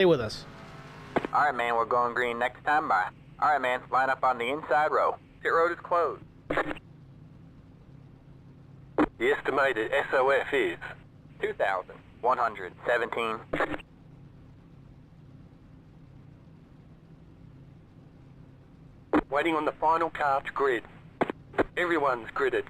Stay with us. All right, man, we're going green next time by. All right, man, line up on the inside row. Pit road is closed. The estimated SOF is 2,117. waiting on the final car to grid. Everyone's gridded.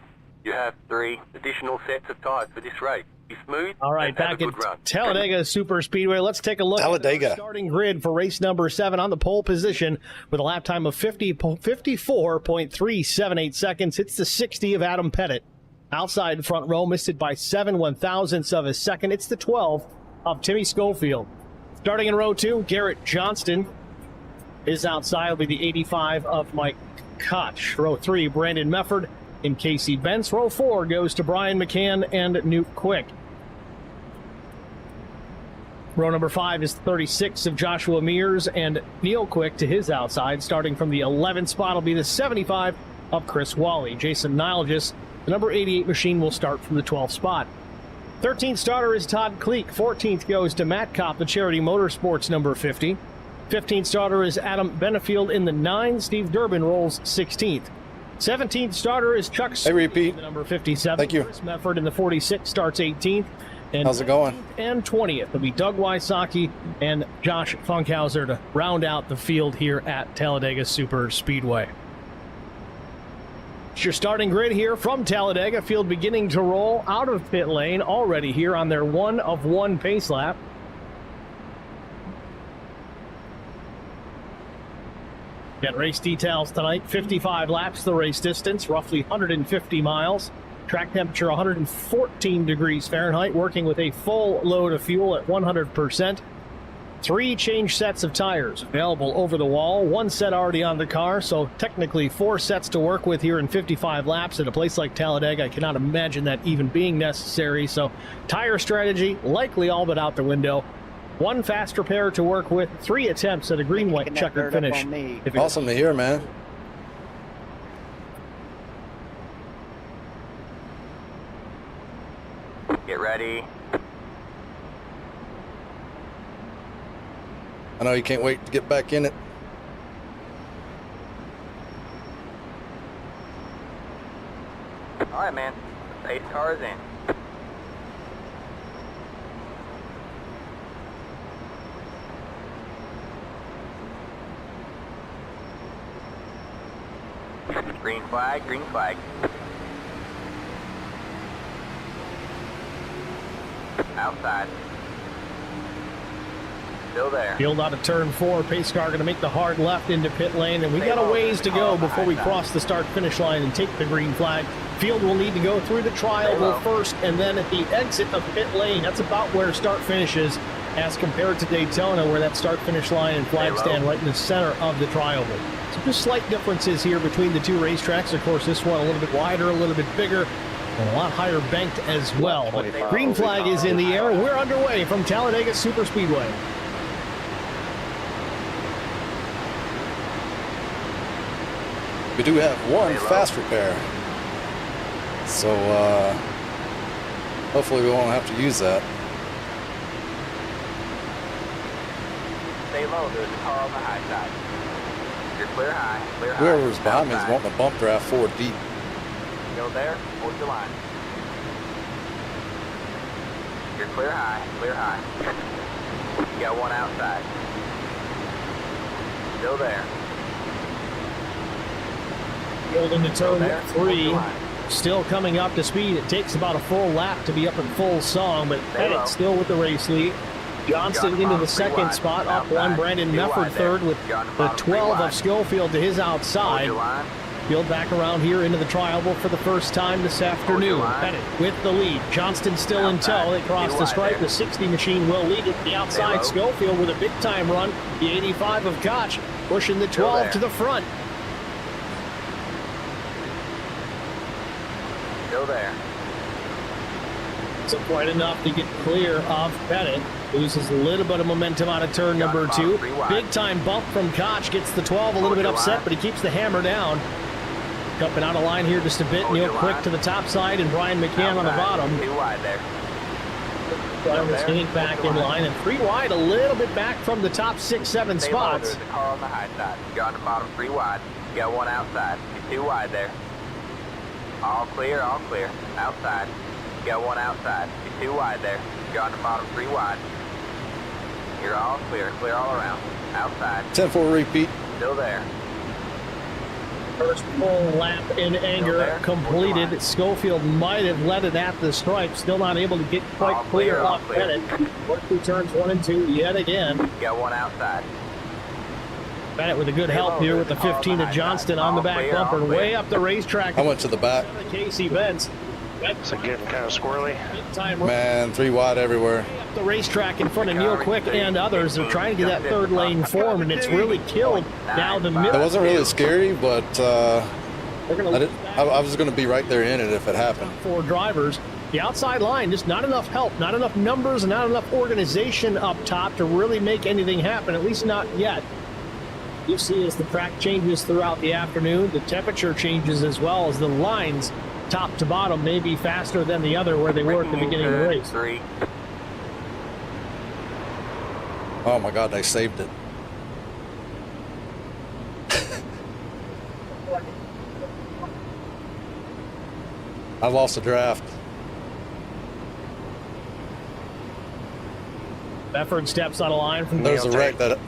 You have 3 additional sets of tires for this race. Be smooth. All right, and have back a good run. at Talladega Super Speedway. Let's take a look Talladega. at the starting grid for race number 7 on the pole position with a lap time of 54.378 seconds. It's the 60 of Adam Pettit. Outside front row, missed it by 7/1000ths of a second. It's the 12 of Timmy Schofield. Starting in row 2, Garrett Johnston is outside. Will be the 85 of Mike Koch. Row 3, Brandon Mefford and Casey Bentz. Row 4 goes to Brian McCann and Newt Quick. Row number 5 is 36 of Joshua Mears and Neil Quick to his outside. Starting from the 11th spot will be the 75 of Chris Wally. Jason Nilgis, the number 88 machine, will start from the 12th spot. 13th starter is Todd Kleek. 14th goes to Matt Kopp, the Charity Motorsports number 50. 15th starter is Adam Benefield in the 9. Steve Durbin rolls 16th. 17th starter is Chuck Sweet, Pete. the number 57. Thank you. Chris Mefford in the 46 starts 18th. And how's it going? And 20th. It'll be Doug Wysocki and Josh Funkhauser to round out the field here at Talladega Super Speedway. It's your starting grid here from Talladega. Field beginning to roll out of pit lane already here on their 1-of-1 pace lap. Got race details tonight. 55 laps the race distance, roughly 150 miles. Track temperature 114 degrees Fahrenheit, working with a full load of fuel at 100%. 3 change sets of tires available over the wall. 1 set already on the car, so technically 4 sets to work with here in 55 laps. At a place like Talladega, I cannot imagine that even being necessary. So tire strategy likely all but out the window. 1 fast repair to work with. 3 attempts at a green-white checkered finish. Awesome to hear, man. Get ready. I know you can't wait to get back in it. All right, man. Pace car is in. Green flag, green flag. Outside. Still there. Field out of turn 4. Pace car going to make the hard left into pit lane, and we got a ways to go before we cross the start-finish line and take the green flag. Field will need to go through the tri-oval first, and then at the exit of pit lane. That's about where start finishes, as compared to Daytona, where that start-finish line and flag stand right in the center of the tri-oval. So just slight differences here between the 2 racetracks. Of course, this one a little bit wider, a little bit bigger, and a lot higher banked as well. But green flag is in the air. We're underway from Talladega Super Speedway. We do have 1 fast repair, so hopefully we won't have to use that. Stay low. There's a car on the high side. You're clear high. Clear high. Whoever's behind me is wanting to bump draft forward deep. Go there. Hold your line. You're clear high. Clear high. You got 1 outside. Still there. Field into turn 3. Still coming up to speed. It takes about a full lap to be up in full song, but Pettit still with the race lead. Johnston into the 2nd spot, up 1. Brandon Mefford 3rd with the 12 of Schofield to his outside. Field back around here into the tri-oval for the first time this afternoon. Pettit with the lead. Johnston still in tow. They cross the stripe. The 60 machine will lead it to the outside. Schofield with a big-time run. The 85 of Koch pushing the 12 to the front. Still there. So quite enough to get clear of Pettit. Loses a little bit of momentum out of turn number 2. Big-time bump from Koch. Gets the 12 a little bit upset, but he keeps the hammer down. Jumping out of line here just a bit. Neil Quick to the top side and Brian McCann on the bottom. Too wide there. Drivers getting back in line, and 3 wide, a little bit back from the top 6, 7 Stay low, spots. there's a car on the high side. You're on the bottom 3 wide. You got 1 outside. You're 2 wide there. All clear, all clear. Outside. You got 1 outside. You're 2 wide there. You're on the bottom 3 wide. You're all clear, clear all around. Outside. 10-4 repeat. Still there. First full lap in anger completed. Schofield might have led it at the stripe. Still not able to get quite All clear clear, all off clear. Bennett. Work through turns 1 and 2 yet again. You got 1 outside. Bennett with a good help here with the 15 of Johnston on the back bumper. Way up the racetrack. I went to the back. Casey Benz. It's getting kind of squirrely. Time Man, 3 wide everywhere. up the racetrack in front of Neil Quick and others. They're trying to get that third lane form, and it's really killed now the middle. It wasn't really scary, but They're going to I was going to be right there in it if it happened. 4 drivers. The outside line, just not enough help, not enough numbers, and not enough organization up top to really make anything happen, at least not yet. You see as the track changes throughout the afternoon, the temperature changes as well as the lines top to bottom may be faster than the other where they were at the beginning of the race. 3. Oh my God, they saved it. I lost a draft. Bedford steps on a line from There's a wreck that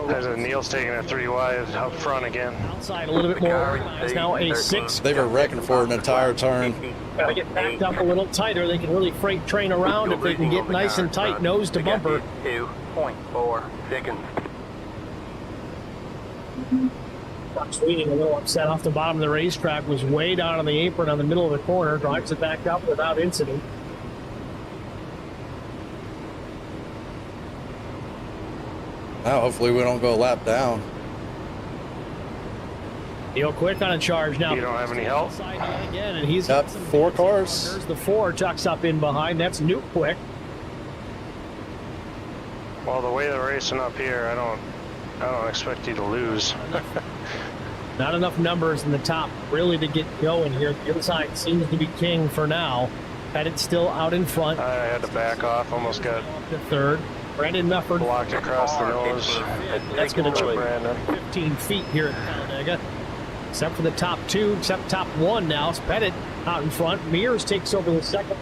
There's a Neil's taking a 3 wide up front again. outside a little bit more organized. Now a 6. they were wrecking for an entire turn. Gotta get backed up a little tighter. They can really freight train around if they can get nice and tight, nose to bumper. 2.4 seconds. Sweeting a little upset off the bottom of the racetrack, was way down on the apron on the middle of the corner, drives it back up without incident. Now hopefully we don't go a lap down. Neil Quick on a charge now. You don't have any help? Side yet again, and he's Got some 4 cars. There's the 4 tucks up in behind. That's New Quick. Well, the way they're racing up here, I don't expect you to lose. Not enough numbers in the top really to get going here. The inside seems to be king for now. Pettit still out in front. I had to back off, almost got The third. Brandon Nufford. blocked across the nose. That's going to Brandon. 15 feet here at Talladega. Except for the top 2, except top 1 now. It's Pettit out in front. Mears takes over the second.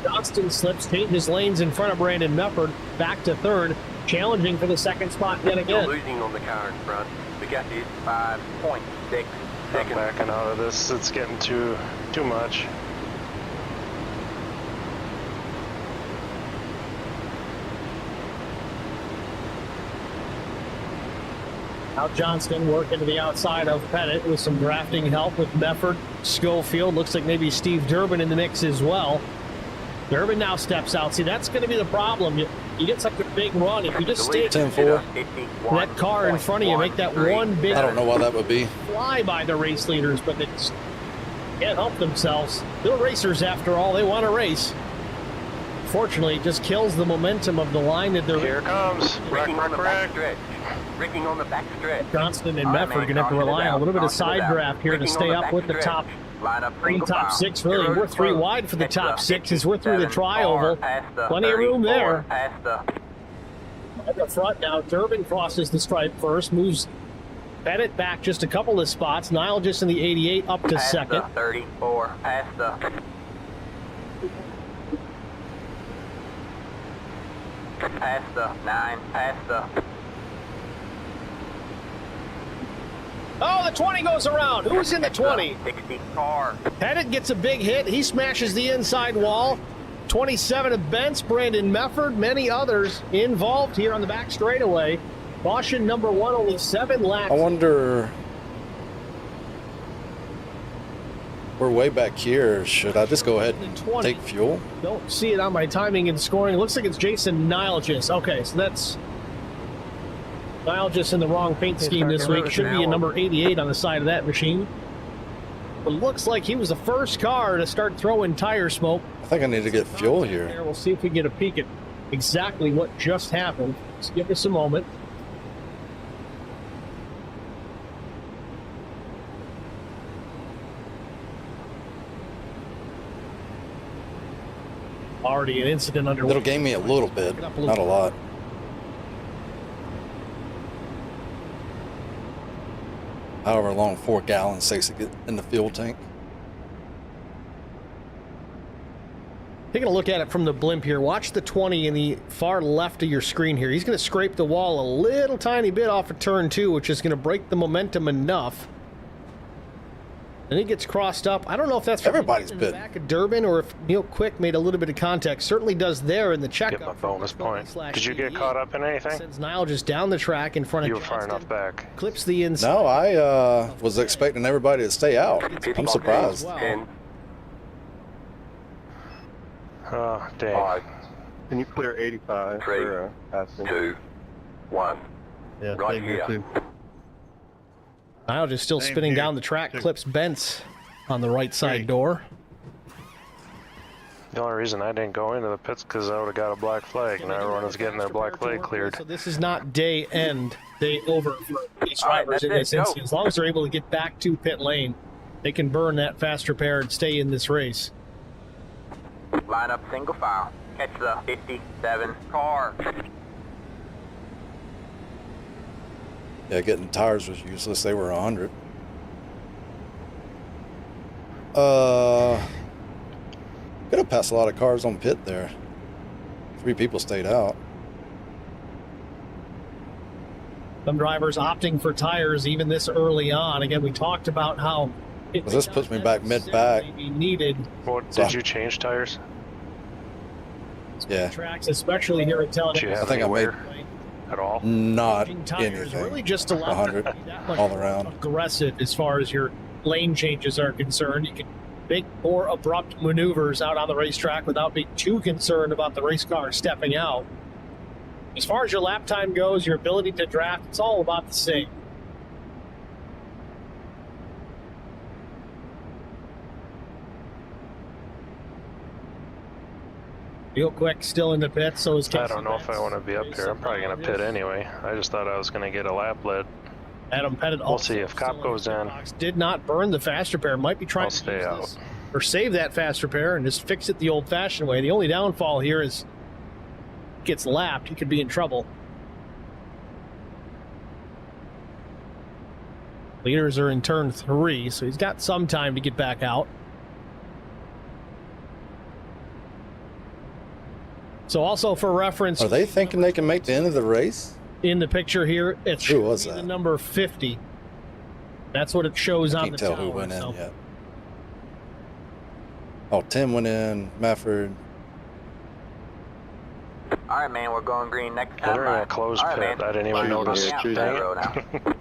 Johnston slips, changes lanes in front of Brandon Nufford. Back to third, challenging for the second spot yet You're again. losing on the car in front. The gap is 5.6 I'm seconds. backing out of this. It's getting too much. Now Johnston working to the outside of Pettit with some drafting help with Mefford, Schofield. Looks like maybe Steve Durbin in the mix as well. Durbin now steps out. See, that's going to be the problem. You get such a big run. If you just stay 10-4. that car in front of you, make that one big I don't know why that would be. fly by the race leaders, but they just can't help themselves. They're racers after all. They want to race. Fortunately, it just kills the momentum of the line that they're Here it comes. Wreck, Braking on the wreck, back wreck. stretch. Braking on the back stretch. Johnston and All right, Mefford man, going to have to caution rely is on a out, little bit of caution is side out. draft here to Braking stay on the up back with the stretch. top Line up 3, single top file. 6, really. You're We're 3 close. wide for the Catch top up. 6 as we're through the 57, trioval. past the Plenty of room 34, there. Past the At the front now, Durbin crosses the stripe first, moves Pettit back just a couple of spots. Nile just in the 88 up to past second. the 34, past the past the 9, past the Oh, the 20 goes around. Who's in the 20? 60 car. Pettit gets a big hit. He smashes the inside wall. 27 of Bentz, Brandon Mefford, many others involved here on the back straightaway. Caution number 1, only 7 laps. I wonder. We're way back here. Should I just go ahead and 20. take fuel? Don't see it on my timing and scoring. It looks like it's Jason Nilgis. Okay, so that's Nilgis in the wrong paint scheme this week. Should be a number 88 on the side of that machine. But looks like he was the first car to start throwing tire smoke. I think I need to get fuel here. We'll see if we get a peek at exactly what just happened. Just give us a moment. Already an incident underway. It'll gain me a little bit, Up a little not a lot. However long 4 gallons takes to get in the fuel tank. Taking a look at it from the blimp here, watch the 20 in the far left of your screen here. He's going to scrape the wall a little tiny bit off of turn 2, which is going to break the momentum enough. And he gets crossed up. I don't know if that's from Everybody's in the bit. back of Durbin or if Neil Quick made a little bit of contact. Certainly does there in the checkup. Get my bonus point. Did you get caught up in anything? Sends Niall just down the track in front You of were far Johnston. enough back. Clips the inside. No, I was expecting everybody to stay out. I'm surprised. Wow. 10, Oh, dang. 5, Can you clear 85 Three, for passing? 2, 1. Yeah, Right same here here. too. Niall just still Same spinning here. down the track. Two. Clips Bentz on the right side Three. door. The only reason I didn't go into the pits because I would have got a black flag, and everyone was getting their black flag cleared. So this is not day end, day over for these All right, drivers in that's this it, go. instance. As long as they're able to get back to pit lane, they can burn that fast repair and stay in this race. Line up single file. Catch the 57 car. Yeah, getting tires was useless. They were 100. Could have passed a lot of cars on pit there. 3 people stayed out. Some drivers opting for tires even this early on. Again, we talked about how it Well, this may puts not me back mid-pack. necessarily be needed. What, did you change tires? Yeah, Tracks, especially here at Did you Talladega. have I think I any made- wear at all? not Changing tires anything. really just allow you to 100 be that much all more around. aggressive as far as your lane changes are concerned. You can make more abrupt maneuvers out on the racetrack without being too concerned about the race car stepping out. As far as your lap time goes, your ability to draft, it's all about the same. Real quick, still in the pit, so is I Casey don't know if I Betts. want to be up here. I'm probably going to pit anyway. I just thought I was going to get a lap led. Adam Pettit We'll also see if Cop still goes the in. box. Did not burn the fast repair. Might be trying I'll to stay use out. this or save that fast repair and just fix it the old-fashioned way. The only downfall here is gets lapped. He could be in trouble. Leaders are in turn 3, so he's got some time to get back out. So also for reference, Are they thinking they can make the end of the race? in the picture here, it's Who was the that? number 50. That's what it shows on Can't the tell tower. who went in so. yet. Oh, Tim went in. Mafford. All right, man, we're going green next Well, time. they're in a closed All right, pit. man. I didn't even Choose notice. here, choose Dang that it. road now.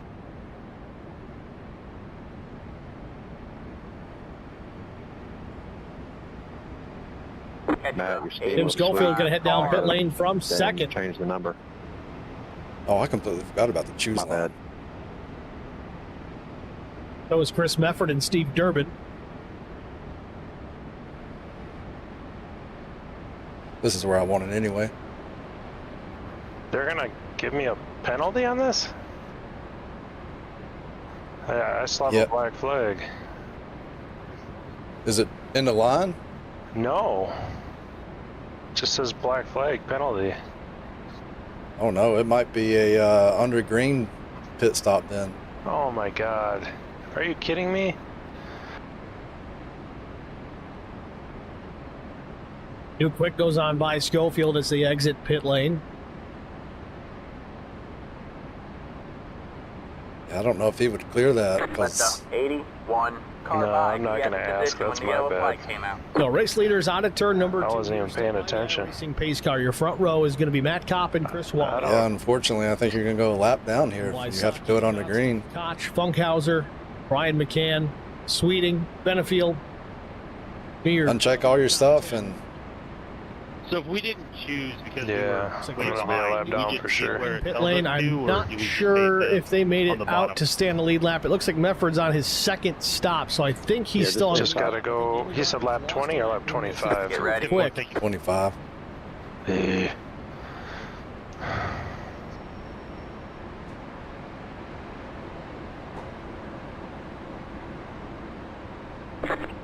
Catch Matt, the you're speeding. Tim 85 Schofield going to head down car. pit lane from Then second. change the number. Oh, I completely forgot about the choose My line. bad. That was Chris Mefford and Steve Durbin. This is where I want it anyway. They're going to give me a penalty on this? I still have Yep. a black flag. Is it in the line? No. It just says black flag penalty. Oh no, it might be a under green pit stop then. Oh my god. Are you kidding me? New Quick goes on by Schofield as they exit pit lane. Yeah, I don't know if he would clear that Let because the 81 car No, by. I'm not He had gonna the ask. position That's when the my yellow bad. flag came out. So race leaders out of turn number 2. I wasn't even paying attention. Racing pace car. Your front row is going to be Matt Kopp and Chris I Waller. don't- yeah, unfortunately, I think you're gonna go a lap down here if you have to do it under green. Koch, Funkhauser, Brian McCann, Sweeting, Benefield. Beard. Uncheck all your stuff and So if we didn't choose because Yeah, we were I'm way gonna be a behind, lap do down we get for to see sure. where it Pit tells lane, us to, I'm or not do we just sure stay there if they made on it the out bottom? to stand the lead lap. It looks like Mefford's on his second stop, so I think he's Yeah, still on Just the gotta go. He said lap 20 or lap 25? Get ready. Quick. 25. Eh.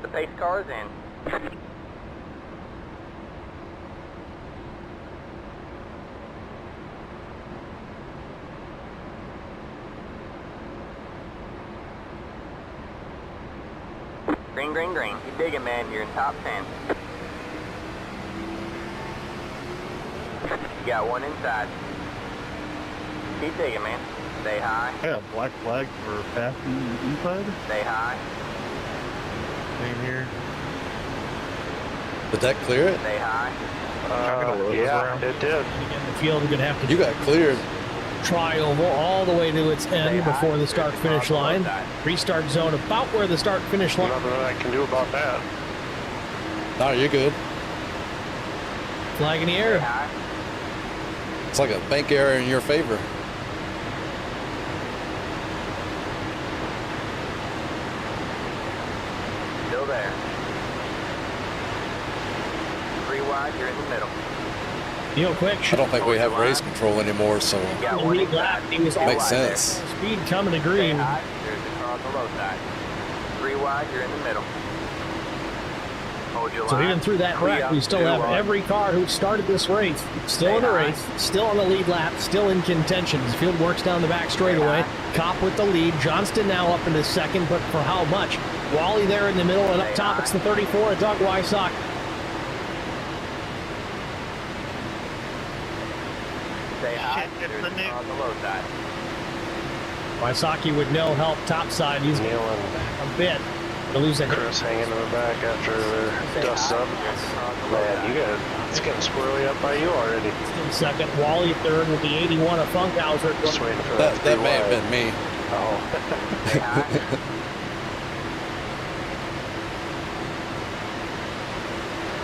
The pace car is in. Green, green, green. Keep digging, man. You're in top 10. You got one inside. Keep digging, man. Stay high. Yeah, black flag for passing inside. Stay high. Same here. Did that clear it? Stay high. Yeah, it did. Again, the field is going to have to You got cleared. try oval all the way to its end high. before the start-finish line. Restart zone about where the start-finish line. Nothing that I can do about that. No, you're good. Flag in the Stay air. high. It's like a bank error in your favor. Still there. 3 wide. You're in the middle. Real quick. I don't think we have race control anymore, so You got The one lead lap, inside. he was Two all makes wide there. sense. speed coming to Stay green. high. There's the car on the low side. 3 wide. You're in the middle. Hold your So line. even through that Three wreck, up, we still 2 have on. every car who started this race still Stay in the high. race, still on the lead lap, still in contention. As the field works down the back straightaway. Cop with the lead. Johnston now up into second, but for how much? Wally there in the middle, and up Stay top high. it's the 34 of Doug Wysock. Stay high. Shit, it's There's the the new- car on the low side. Wysocki with no help topside. He's Neil and a bit to lose a hit. Chris hanging in the back after Stay their dust high. up. There's the car on the low Man, side. you got it's getting squirrely up by you already. In second, Wally third with the 81 of Funkhauser. Just waiting for that. that may have been me. Oh, Stay high.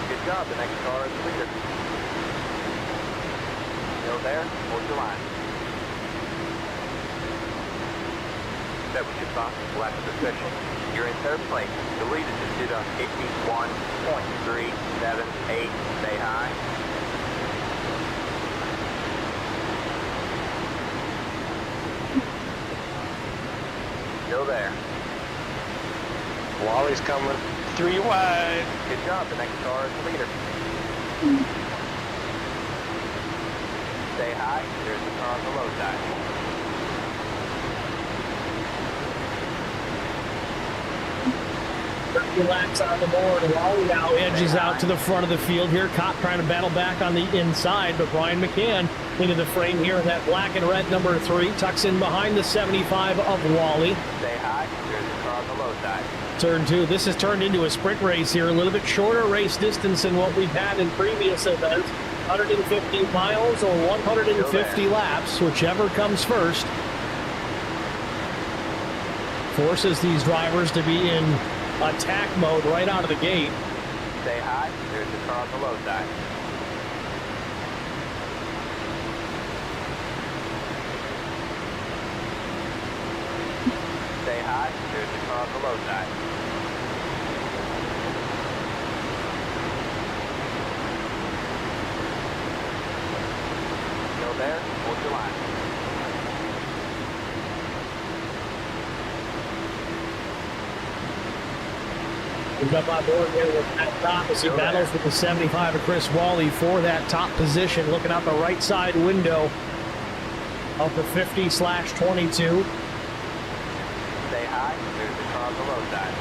Good job. The next car is the leader. Still there. Hold your line. That was your thought. Last position. You're in third place. The leader just did a 51.378. Stay high. Still there. Wally's coming. 3 wide. Good job. The next car is the leader. Stay high. There's the car on the low side. Laps on the board. Wally now edges out to the front of the field here. Cop trying to battle back on the inside, but Brian McCann into the frame here in that black and red number 3. Tucks in behind the 75 of Wally. Stay high. There's the car on the low side. Turn 2. This has turned into a sprint race here. A little bit shorter race distance than what we've had in previous events. 150 miles or 150 laps, whichever comes first. Forces these drivers to be in attack mode right out of the gate. Stay high. There's the car on the low side. Stay high. There's the car on the low side. Still there. Hold your line. We've got my board here with Matt Top as he Still battles there. with the 75 of Chris Wally for that top position. Looking out the right side window of the 50/22. Stay high. There's the car on the low side.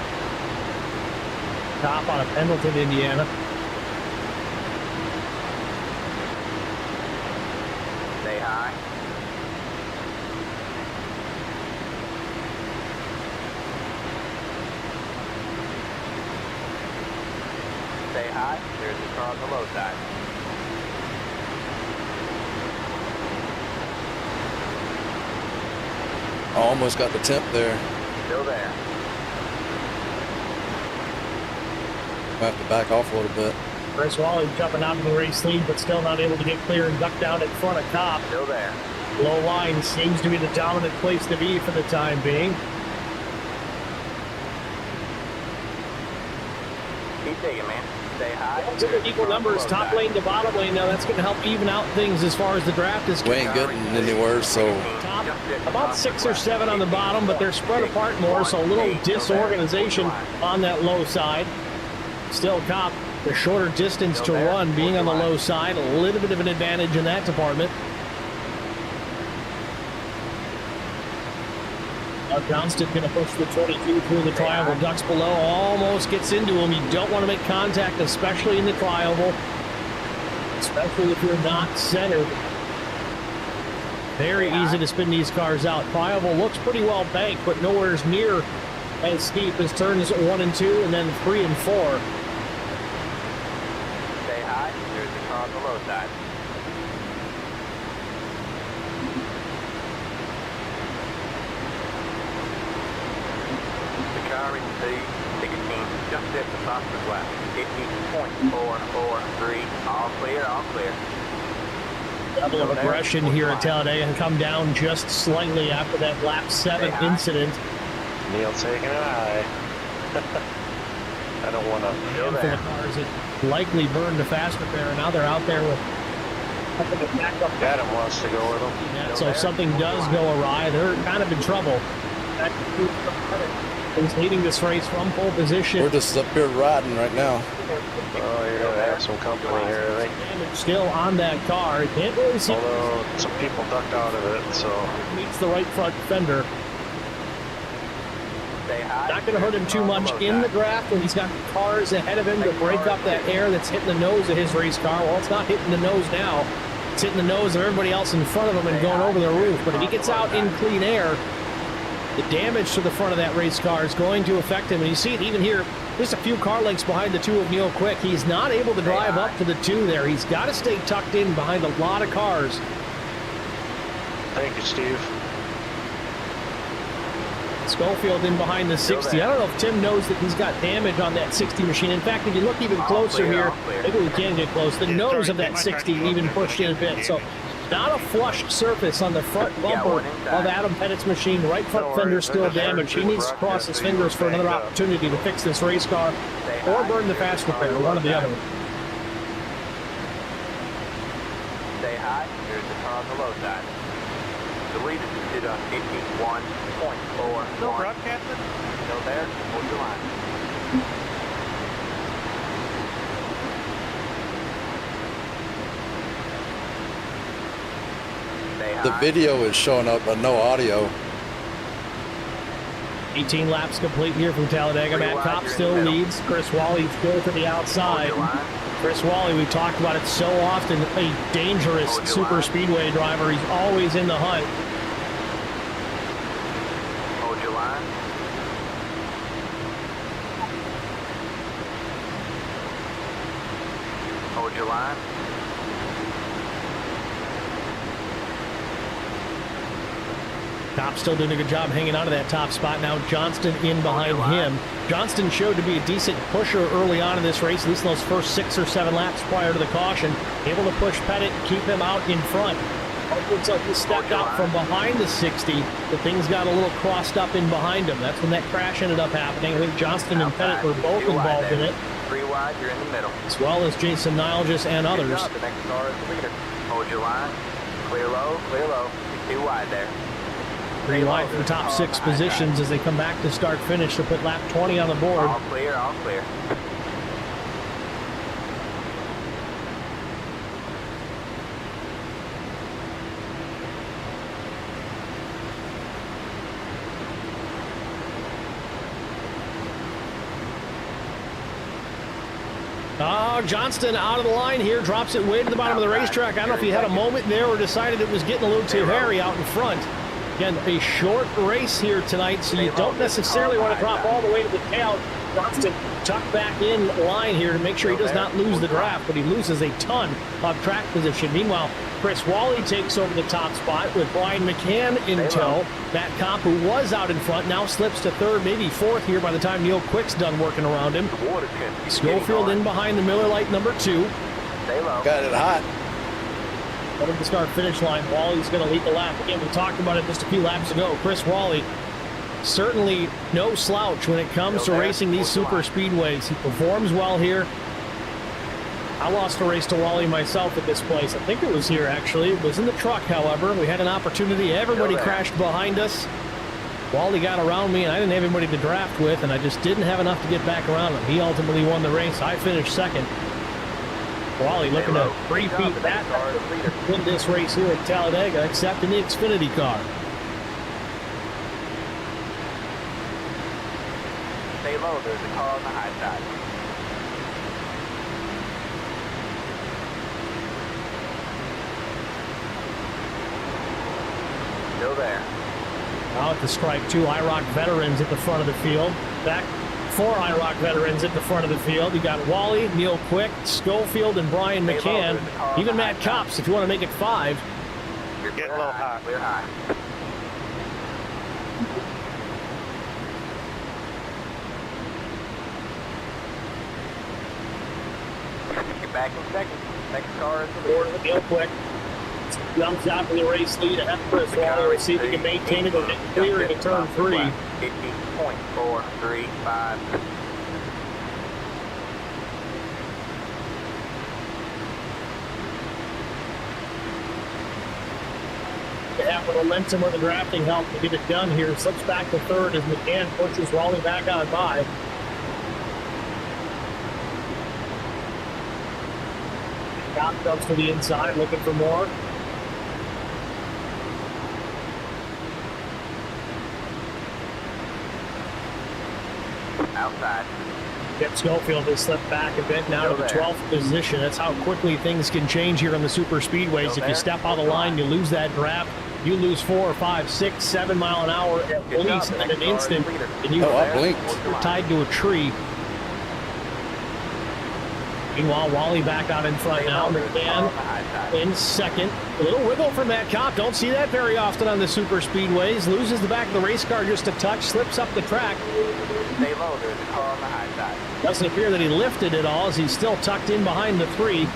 Top out of Pendleton, Indiana. Stay high. Stay high. There's the car on the low side. I almost got the temp there. Still there. I have to back off a little bit. Chris Wally jumping out of the race lead, but still not able to get clear and duck down in front of Top. Still there. Low line seems to be the dominant place to be for the time being. Keep digging, man. Stay high. Relatively equal numbers, top lane to bottom lane. Now that's going to help even out things as far as the draft is We ain't getting anywhere, so top. About 6 or 7 on the bottom, but they're spread apart more, so a little disorganization on that low side. Still Cop, the shorter distance to run, being on the low side, a little bit of an advantage in that department. Johnston going to push the 22 through the tri-oval. Ducks below, almost gets into him. You don't want to make contact, especially in the tri-oval, especially if you're not centered. Very easy to spin these cars out. Tri-oval looks pretty well banked, but nowhere near as steep as turns 1 and 2, and then 3 and 4. Stay high. There's the car on the low side. The car in C16 just at the fastest lap. 50.443. All clear, all clear. Level of aggression here at Talladega and come down just slightly after that lap 7 incident. Neil taking an eye. I don't want to. And for the cars that likely burned the fast repair, now they're out there with Adam wants to go with them. yeah, so if something does go awry, they're kind of in trouble. He's leading this race from pole position. We're just up here riding right now. Oh, you're going to have some company here, I think. Still on that car. Can't really see. Although some people ducked out of it, so. Meets the right front fender. Not going to hurt him too much in the draft when he's got cars ahead of him to break up that air that's hitting the nose of his race car. Well, it's not hitting the nose now. It's hitting the nose of everybody else in front of him and going over the roof. But if he gets out in clean air, the damage to the front of that race car is going to affect him. And you see it even here, just a few car lengths behind the 2 of Neil Quick. He's not able to drive up to the 2 there. He's got to stay tucked in behind a lot of cars. Thank you, Steve. Schofield in behind the 60. I don't know if Tim knows that he's got damage on that 60 machine. In fact, if you look even closer here, maybe we can get close. The nose of that 60 even pushed in a bit. So not a flush surface on the front bumper of Adam Pettit's machine. Right front fender still damaged. He needs to cross his fingers for another opportunity to fix this race car or burn the fast repair, one or the other. Stay high. Here's the car on the low side. The lead is at 51.4. Still broadcasting? Still there. Hold your line. Stay high. The video is showing up, but no audio. 18 laps complete here from Talladega. Matt Kopp still leads. Chris Wally still to the outside. Chris Wally, we've talked about it so often, a dangerous super speedway driver. He's always in the hunt. Hold your line. Hold your line. Kopp still doing a good job hanging on to that top spot. Now Johnston in behind him. Johnston showed to be a decent pusher early on in this race, at least in those first 6 or 7 laps prior to the caution. Able to push Pettit, keep him out in front. Looks like he stepped out from behind the 60, but things got a little crossed up in behind him. That's when that crash ended up happening. I think Johnston and Pettit were both involved in it. 3 wide, you're in the middle. As well as Jason Nilgis and others. The next car is the leader. Hold your line. Clear low, clear low. 2 wide there. 3 wide for the top 6 positions as they come back to start finish to put lap 20 on the board. All clear, all clear. Oh, Johnston out of the line here, drops it way to the bottom of the racetrack. I don't know if he had a moment there or decided it was getting a little too hairy out in front. Again, a short race here tonight, so you don't necessarily want to drop all the way to the tail. Johnston tucked back in line here to make sure he does not lose the draft, but he loses a ton of track position. Meanwhile, Chris Wally takes over the top spot with Brian McCann in tow. Matt Kopp, who was out in front, now slips to 3rd, maybe 4th here by the time Neil Quick's done working around him. Schofield in behind the Miller Lite number 2. Got it hot. Over the start finish line, Wally's going to lead the lap. Again, we talked about it just a few laps ago. Chris Wally, certainly no slouch when it comes to racing these super speedways. He performs well here. I lost a race to Wally myself at this place. I think it was here, actually. It was in the truck, however. We had an opportunity. Everybody crashed behind us. Wally got around me, and I didn't have anybody to draft with, and I just didn't have enough to get back around him. He ultimately won the race. I finished 2nd. Wally looking to repeat that, win this race here at Talladega, except in the Xfinity car. low, there's a car on the high side. Still there. Now at the stripe, 2 IROC veterans at the front of the field. Back 4 IROC veterans at the front of the field. You got Wally, Neil Quick, Schofield, and Brian McCann. Even Matt Copps, if you want to make it 5. You're Getting a little high. Clear high. You're back in second. Next car is the leader. Forward with Neil Quick. Jumps out for the race lead ahead of Chris Waller. Let's see if he can maintain it or get clear into turn 3. 50.435. To have the momentum or the drafting help to get it done here. Slips back to third as McCann pushes Raleigh back on by. Cop jumps to the inside looking for more. Outside. Chip Schofield has slipped back a bit now to the 12th position. That's how quickly things can change here on the super speedways. If you step out of the line, you lose that draft. You lose 4, 5, 6, 7 mile an hour at least in an instant, and you're tied to a tree. Meanwhile, Wally back out in front now. McCann in second. A little wiggle from Matt Kopp. Don't see that very often on the super speedways. Loses the back of the race car just a touch. Slips up the track. Stay low. There's a car on the high side. Doesn't appear that he lifted at all as he's still tucked in behind the 3.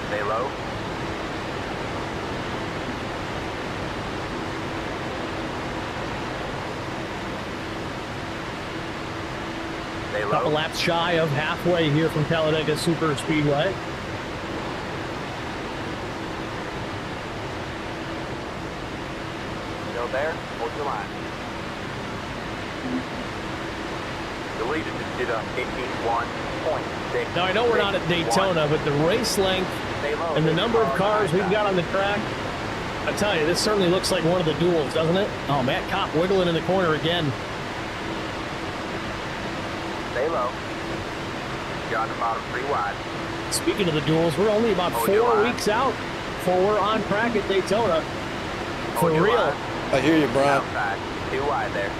Stay low. Stay low. Couple laps shy of halfway here from Talladega Super Speedway. Still there. Hold your line. The leader just did a 51.6. Now, I know we're not at Daytona, but the race length Stay low. and the There's a number of car on the cars high we've side. got on the track, I tell you, this certainly looks like one of the duels, doesn't it? Oh, Matt Kopp wiggling in the corner again. Stay low. You're on the bottom 3 wide. Speaking of the duels, we're only about 4 weeks out before we're on track at Daytona. For Hold your real. line. I hear you, Brian. Outside. 2 wide there.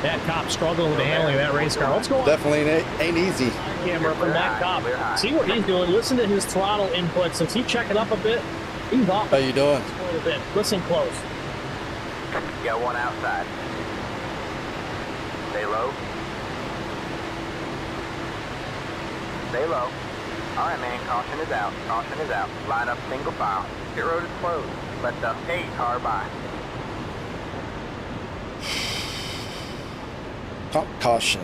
Matt Kopp struggling with the handling of that race car. Let's go on Definitely ain't easy. camera from Matt Kopp. See what he's doing. Listen to his throttle input. Since he's checking up a bit, he's off How you doing? a little bit. Listen close. You got one outside. Stay low. Stay low. All right, man. Caution is out. Caution is out. Line up single file. Pit road is closed. Let the 8 car by. Caution.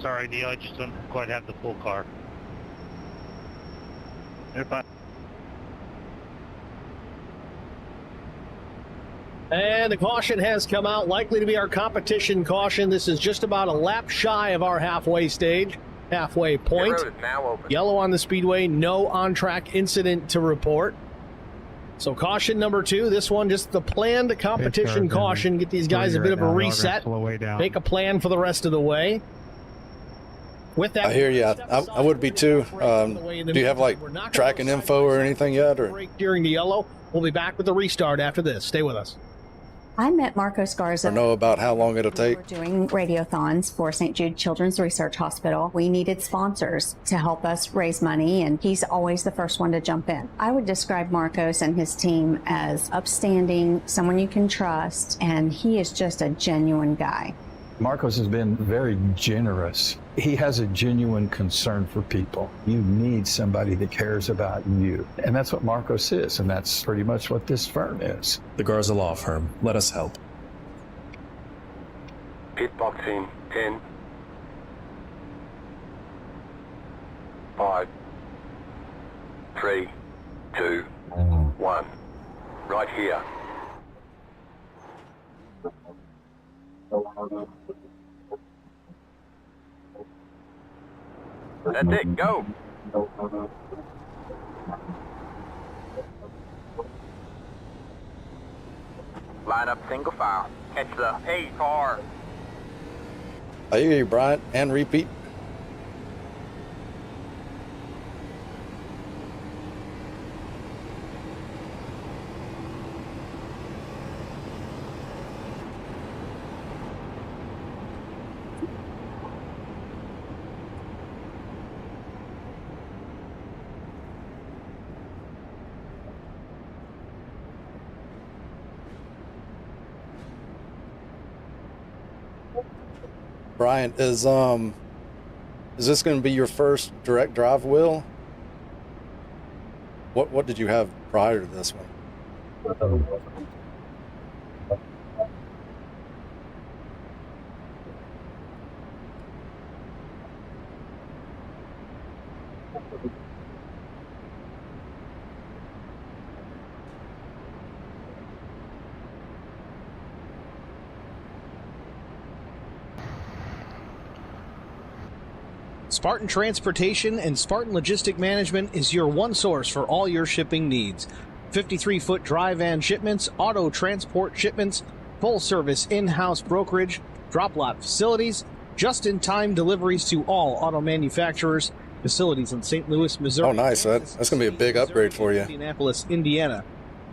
Sorry, Neil, I just don't quite have the full car. If I And the caution has come out, likely to be our competition caution. This is just about a lap shy of our halfway stage, halfway point. Pit road is now open. Yellow on the speedway, no on-track incident to report. So caution number 2, this one just the planned competition caution. Get these guys a bit of a reset, make a plan for the rest of the way. With that, I hear you. I would be too. Do you have like tracking info or anything yet? Or break during the yellow. We'll be back with the restart after this. Stay with us. I met Marcos Garza. or know about how long it'll take? We're doing radiothons for St. Jude Children's Research Hospital. We needed sponsors to help us raise money, and he's always the first one to jump in. I would describe Marcos and his team as upstanding, someone you can trust, and he is just a genuine guy. Marcos has been very generous. He has a genuine concern for people. You need somebody that cares about you. And that's what Marcos is, and that's pretty much what this firm is. The Garza Law Firm. Let us help. Pit box in 10, 5, 3, 2, 1. Right here. That's it, go. Line up single file. Catch the A car. I hear you, Bryant, and repeat. Brian, is this going to be your first direct drive wheel? What did you have prior to this one? Spartan Transportation and Spartan Logistic Management is your one source for all your shipping needs. 53-foot dry van shipments, auto transport shipments, full-service in-house brokerage, drop-lot facilities, just-in-time deliveries to all auto manufacturers, facilities in St. Louis, Missouri. Oh, nice. That's going to be a big upgrade for you. Indianapolis, Indiana.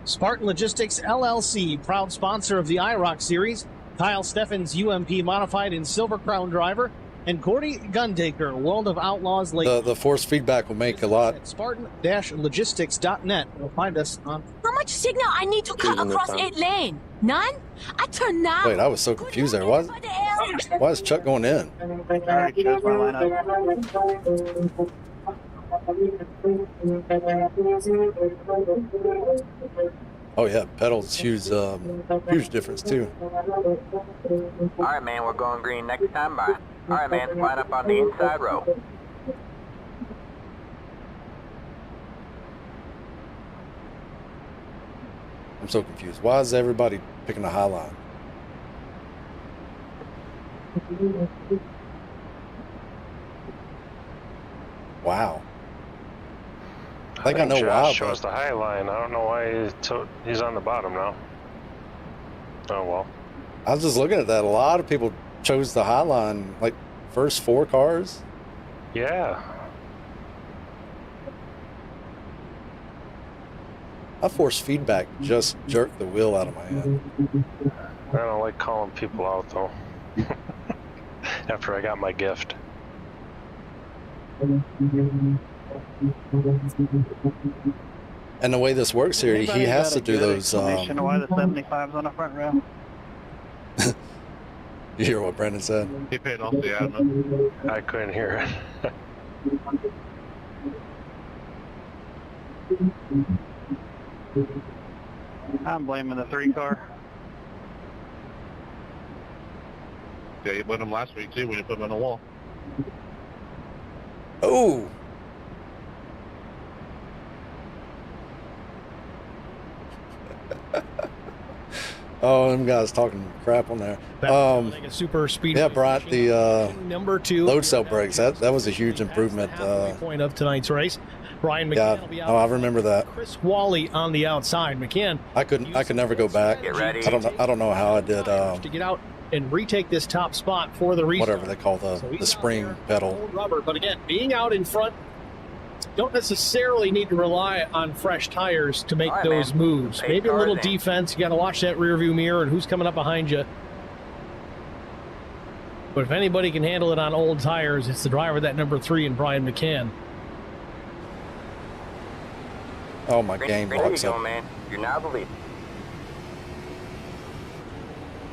Spartan Logistics LLC, proud sponsor of the IROC series. Kyle Steffens, UMP modified in Silver Crown driver. And Cordy Gundaker, World of Outlaws Lake. The force feedback will make a lot. At Spartan-logistics.net. You'll find us on. How much signal I need to cut across 8 lane? None? I turn now. Wait, I was so confused there. Why is Chuck going in? Alright, chose my lineup. Oh yeah, pedals huge difference too. Alright, man, we're going green next time by. Alright, man, line up on the inside row. I'm so confused. Why is everybody picking a high line? Wow. I think I know why. Josh chose the high line. I don't know why he's on the bottom now. Oh well. I was just looking at that. A lot of people chose the high line, like first 4 cars. Yeah. My force feedback just jerked the wheel out of my hand. I don't like calling people out though. After I got my gift. And the way this works here, he has to do those. Why the 75's on the front row? You hear what Brendan said? He paid off the admin. I couldn't hear it. I'm blaming the 3 car. Yeah, you put him last week too when you put him on the wall. Oh. Oh, them guys talking crap on there. Super speed. Yeah, Brian, the number 2 load cell brakes. That was a huge improvement. Point of tonight's race. Brian McCann will be out. Oh, I remember that. Chris Wally on the outside. McCann. I could never go back. Get ready. I don't know how I did. To get out and retake this top spot for the restart. Whatever they call the spring pedal. Old rubber, but again, being out in front, don't necessarily need to rely on fresh tires to make those moves. Maybe a little defense. You got to watch that rear view mirror and who's coming up behind you. But if anybody can handle it on old tires, it's the driver, that number 3, and Brian McCann. Oh, my game locks up. Man. You're now the lead.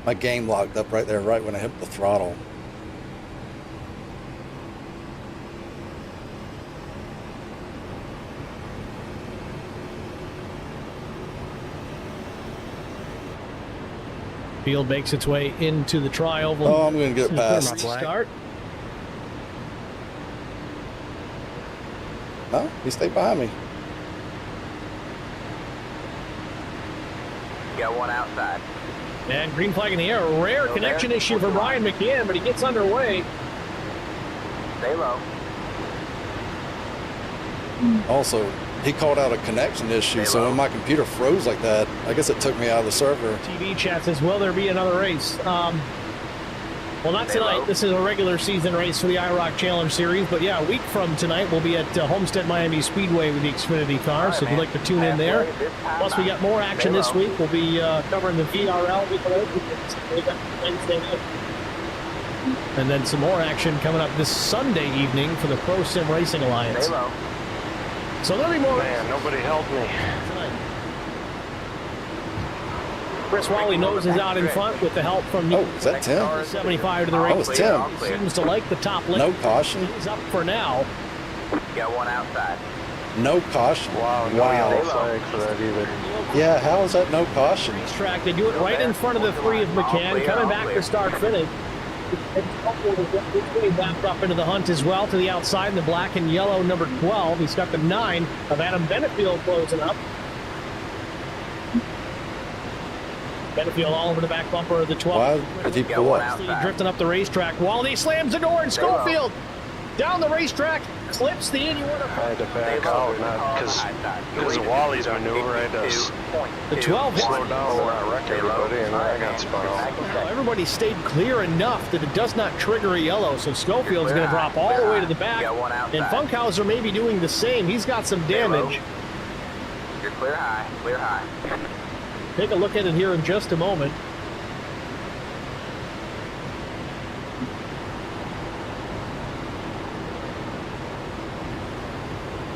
My game locked up right there, right when I hit the throttle. Field makes its way into the tri-oval. Oh, I'm going to get it past. Start. No, he stayed behind me. Got one outside. And green flag in the air. A rare connection issue for Brian McCann, but he gets underway. Stay low. Also, he called out a connection issue, so when my computer froze like that, I guess it took me out of the server. TV chat says, will there be another race? Well, not tonight. This is a regular season race for the IROC Challenge Series. But yeah, a week from tonight, we'll be at Homestead Miami Speedway with the Xfinity car. So if you'd like to tune in there. Plus, we got more action this week. We'll be covering the VRL. And then some more action coming up this Sunday evening for the Pro Sim Racing Alliance. Stay low. So there'll be more. Man, nobody helped me. Chris Wally noses out in front with the help from is that Tim? 75 to the race. It's Tim. Seems to like the top lane. No caution. He's up for now. Got one outside. No caution. Wow, no yellow flag for that either. Yeah, how is that no caution? Track. They do it right in front of the three of McCann, coming back to start finish. He's wrapped up into the hunt as well to the outside in the black and yellow number 12. He's got the 9 of Adam Benefield closing up. Benefield all over the back bumper of the 12. Why did he pull up? Drifting up the racetrack. Wally slams the door and Schofield down the racetrack, clips the 81. I had to back out, not because of Wally's maneuver. I just the 12 slowed down where I wrecked everybody, and I got spun off. Everybody stayed clear enough that it does not trigger a yellow, so Schofield's going to drop all the way to the back. And Funkhauser may be doing the same. He's got some damage. You're clear high, clear high. Take a look at it here in just a moment.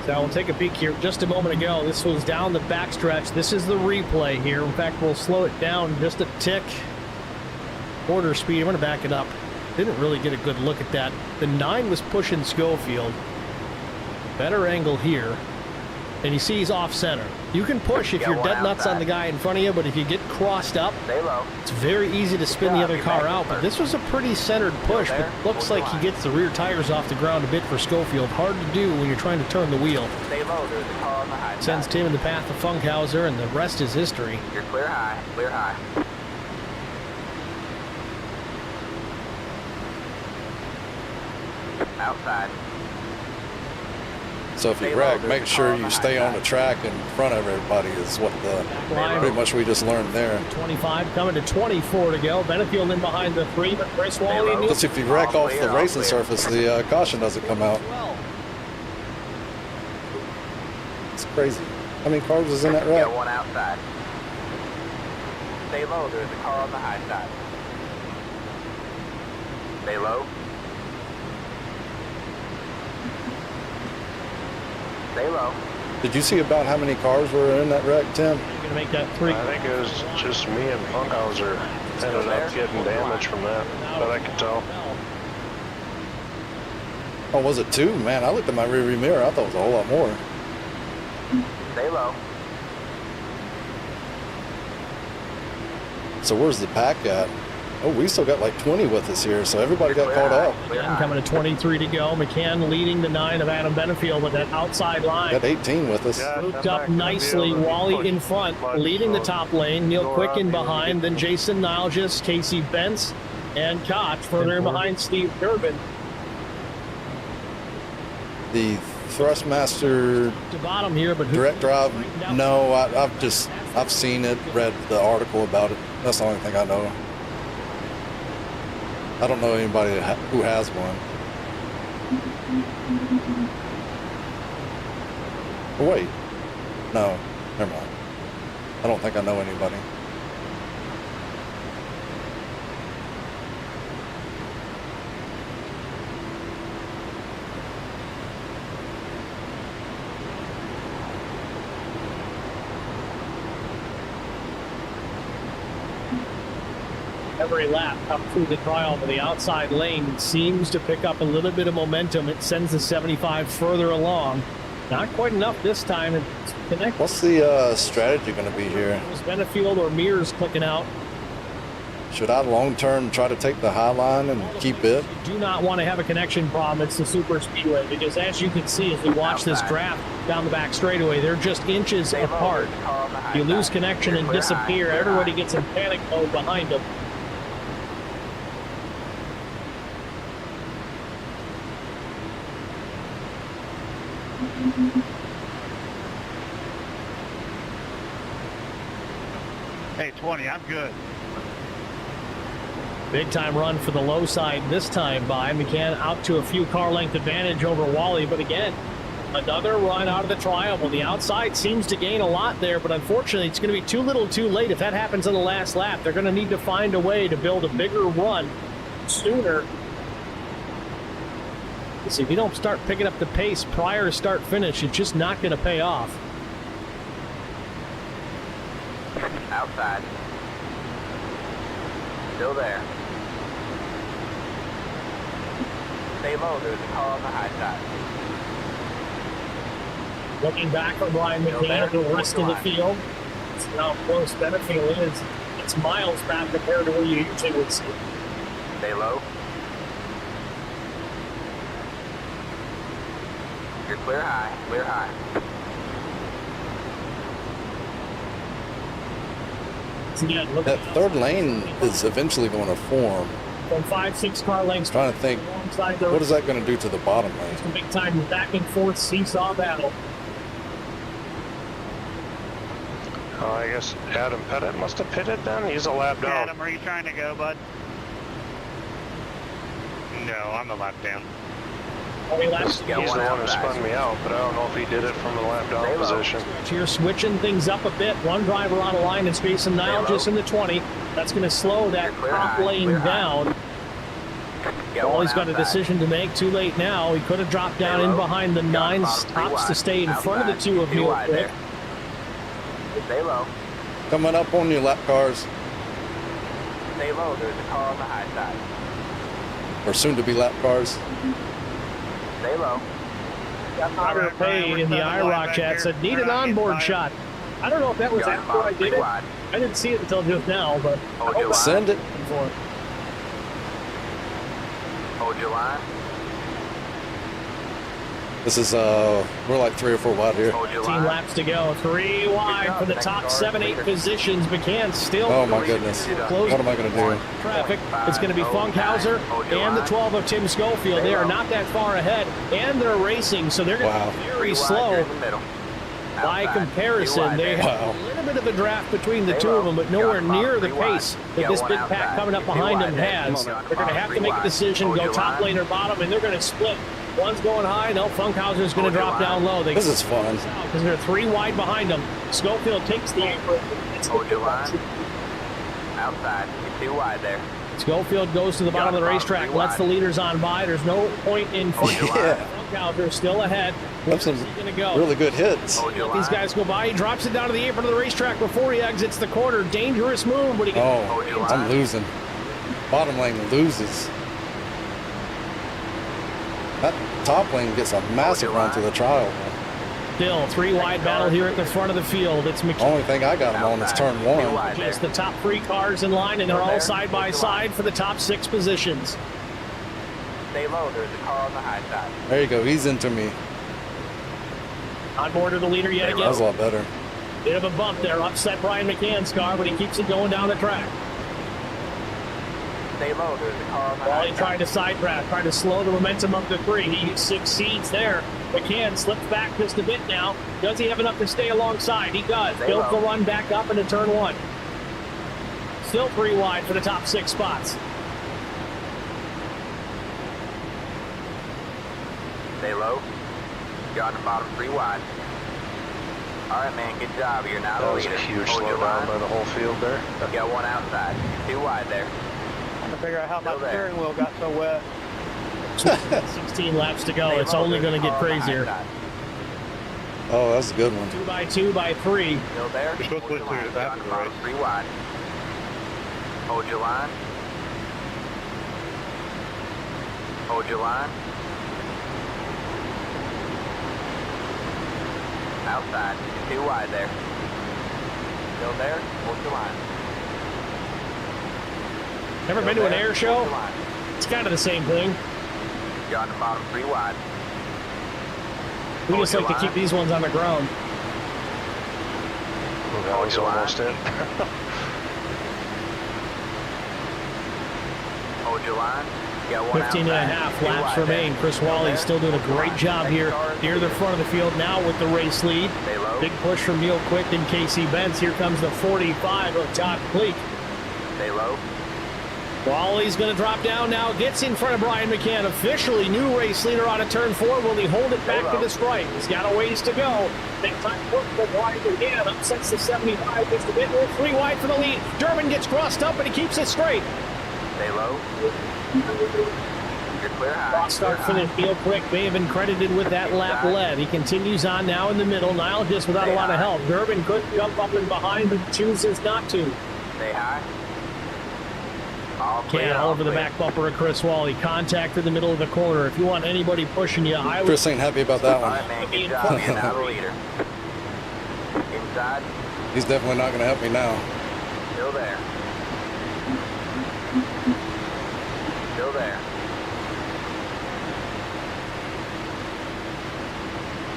So we'll take a peek here. Just a moment ago, this was down the backstretch. This is the replay here. In fact, we'll slow it down just a tick. Quarter speed. I'm going to back it up. Didn't really get a good look at that. The 9 was pushing Schofield. Better angle here. And you see he's off center. You can push if you're dead nuts on the guy in front of you, but if you get crossed up, it's very easy to spin the other car out. But this was a pretty centered push, but looks like he gets the rear tires off the ground a bit for Schofield. Hard to do when you're trying to turn the wheel. Sends Tim in the path of Funkhauser, and the rest is history. You're clear high, clear high. Outside. So if you wreck, make sure you stay on the track in front of everybody is what pretty much we just learned there. 25 coming to 24 to go. Benefield in behind the 3, but Chris Wally. Because if you wreck off the racing surface, the caution doesn't come out. It's crazy. How many cars is in that wreck? Got one outside. Stay low. There's a car on the high side. Stay low. Stay low. Did you see about how many cars were in that wreck, Tim? You're going to make that 3. I think it was just me and Funkhauser ended up getting damage from that I could tell. Oh, was it 2? Man, I looked at my rearview mirror. I thought it was a whole lot more. Stay low. So where's the pack at? Oh, we still got like 20 with us here, so everybody got caught up. Coming to 23 to go. McCann leading the 9 of Adam Benefield with that outside line. Got 18 with us. Moved up nicely. Wally in front, leading the top lane. Neil Quick in behind. Then Jason Nilges, Casey Bentz, and Koch further in behind Steve Durbin. The Thrustmaster to bottom here, but direct drive. No, I've seen it, read the article about it. That's the only thing I know. I don't know anybody who has one. Oh, wait. No, never mind. I don't think I know anybody. Every lap up through the trial to the outside lane seems to pick up a little bit of momentum. It sends the 75 further along. Not quite enough this time. It's connected. What's the strategy going to be here? Was Benefield or Mears clicking out? Should I long term try to take the high line and keep it? You do not want to have a connection problem. It's the super speedway because, as you can see, as we watch this draft down the back straightaway, they're just inches apart. You lose connection and disappear. Everybody gets in panic mode behind them. Hey, 20, I'm good. Big time run for the low side this time by McCann, out to a few car length advantage over Wally, but again, another run out of the triangle. The outside seems to gain a lot there, but unfortunately it's going to be too little too late. If that happens on the last lap, they're going to need to find a way to build a bigger run sooner. See, if you don't start picking up the pace prior to start finish, it's just not going to pay off. Outside. Still there. Stay low, there's a car on the high side. Looking back on Ryan McCann at the rest of the field, it's how close Benefield is. It's miles back compared to where you usually would see. Stay low. You're clear high, clear high. So again, look That third lane is eventually going to form. from 5-6 car lengths. Trying to think, alongside the what is that going to do to the bottom lane? It's a big time back and forth seesaw battle. Oh, I guess Adam Pettit must have pitted then. He's a lap down. Adam, where are you trying to go, bud? No, I'm a lap down. Only laps to He's the one who spun me out, but I don't know if he did it from the lap down position. You're switching things up a bit. One driver on a line and Jason Nile just in the 20. That's going to slow that top lane down. Wally's got a decision to make. Too late now. He could have dropped down in behind the 9. Stops to stay in front of the 2 of Mule Quick. Stay low. Coming up on your lap cars, Stay low, there's a car on the high side. or soon to be lap cars. Stay low. Robert Payne in the IROC chat said, need an onboard shot. I don't know if that was after I did it. I didn't see it until just now, but Send it. Hold your line. This is, we're like 3 or 4 wide here. 15 laps to go. 3 wide for the top 7-8 positions. McCann still. Oh my goodness. Close What am I going to do? traffic. It's going to be Funkhauser and the 12 of Tim Schofield. They are not that far ahead, and they're racing, so they're going to be very slow. By comparison, they have a little bit of a draft between the 2 of them, but nowhere near the pace that this big pack coming up behind them has. They're going to have to make a decision, go top lane or bottom, and they're going to split. One's going high. No, Funkhauser's going to drop down low. This is fun. Because they're 3 wide behind them. Schofield takes the apron. Hold your line. Outside. You're 2 wide there. Schofield goes to the bottom of the racetrack, lets the leaders on by. There's no point in Funkhauser still ahead. That's some going to go? really good hits. Let these guys go by. He drops it down to the apron of the racetrack before he exits the corner. Dangerous move, but he Oh, I'm losing. Bottom lane loses. That top lane gets a massive run to the trial. Still 3 wide battle here at the front of the field. It's McKean. Only thing I got him on is turn 1. Just the top 3 cars in line, and they're all side by side for the top 6 positions. Stay low. There's a car on the high side. There you go. He's into me. On board of the leader yet again. That was a lot better. Bit of a bump there. Upset Brian McCann's car, but he keeps it going down the track. Stay low. There's a car on the high Wally side. trying to sidetrack, trying to slow the momentum up to 3. He succeeds there. McCann slips back just a bit now. Does he have enough to stay alongside? He does. Builds the run back up into turn 1. Still 3 wide for the top 6 spots. Stay low. You're on the bottom 3 wide. All right, man. Good job. You're now That the was a leader. huge Hold your slowdown line. by the whole field there. You got 1 outside. You're 2 wide there. To figure out how my Still there. steering wheel got so wet. 16 laps to go. It's only going to get crazier. Oh, that's a good one. 2 by 2 by 3. Still there. You're supposed to put it You're on the bottom 3 wide. Hold your line. Hold your line. Outside. You're 2 wide there. Still there. Hold your line. Ever been to an air show? It's kind of the same thing. You're on the bottom 3 wide. We just like to keep these ones on the ground. That was almost it. Hold your line. You got one 15 and a outside. half 2 laps wide remain. there. Chris Wally still doing a great job here near the front of the field now with the race lead. Stay low. Big push from Neil Quick and Casey Benz. Here comes the 45 of Todd Pleak. Stay low. Wally's going to drop down now. Gets in front of Brian McCann. Officially new race leader out of turn 4. Will he hold it back to the stripe? He's got a ways to go. Big time work for Brian McCann. Upsets the 75. Gets the bit. 3 wide for the lead. Durbin gets crossed up, but he keeps it straight. Stay low. You're clear high. Cross start for the Neil Quick may have been credited with that lap lead. He continues on now in the middle. Nile just without a lot of help. Durbin could jump up and behind, but chooses not to. Stay high. All clear, Can all over the back bumper of Chris Wally. Contact in the middle of the corner. If you want anybody pushing you, I would. Chris ain't happy about that All one. right, man. Good job. You're now the leader. Inside. He's definitely not going to help me now. Still there. Still there.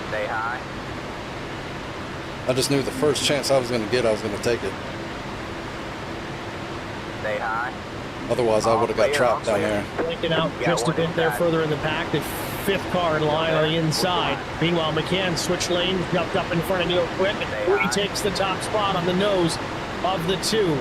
Stay high. I just knew the first chance I was going to get, I was going to take it. Stay high. Otherwise, I would have got trapped down there. Blinking out just a bit there further in the pack. The 5th car in line on the inside. Meanwhile, McCann switched lanes, jumped up in front of Neil Quick, and he takes the top spot on the nose of the 2.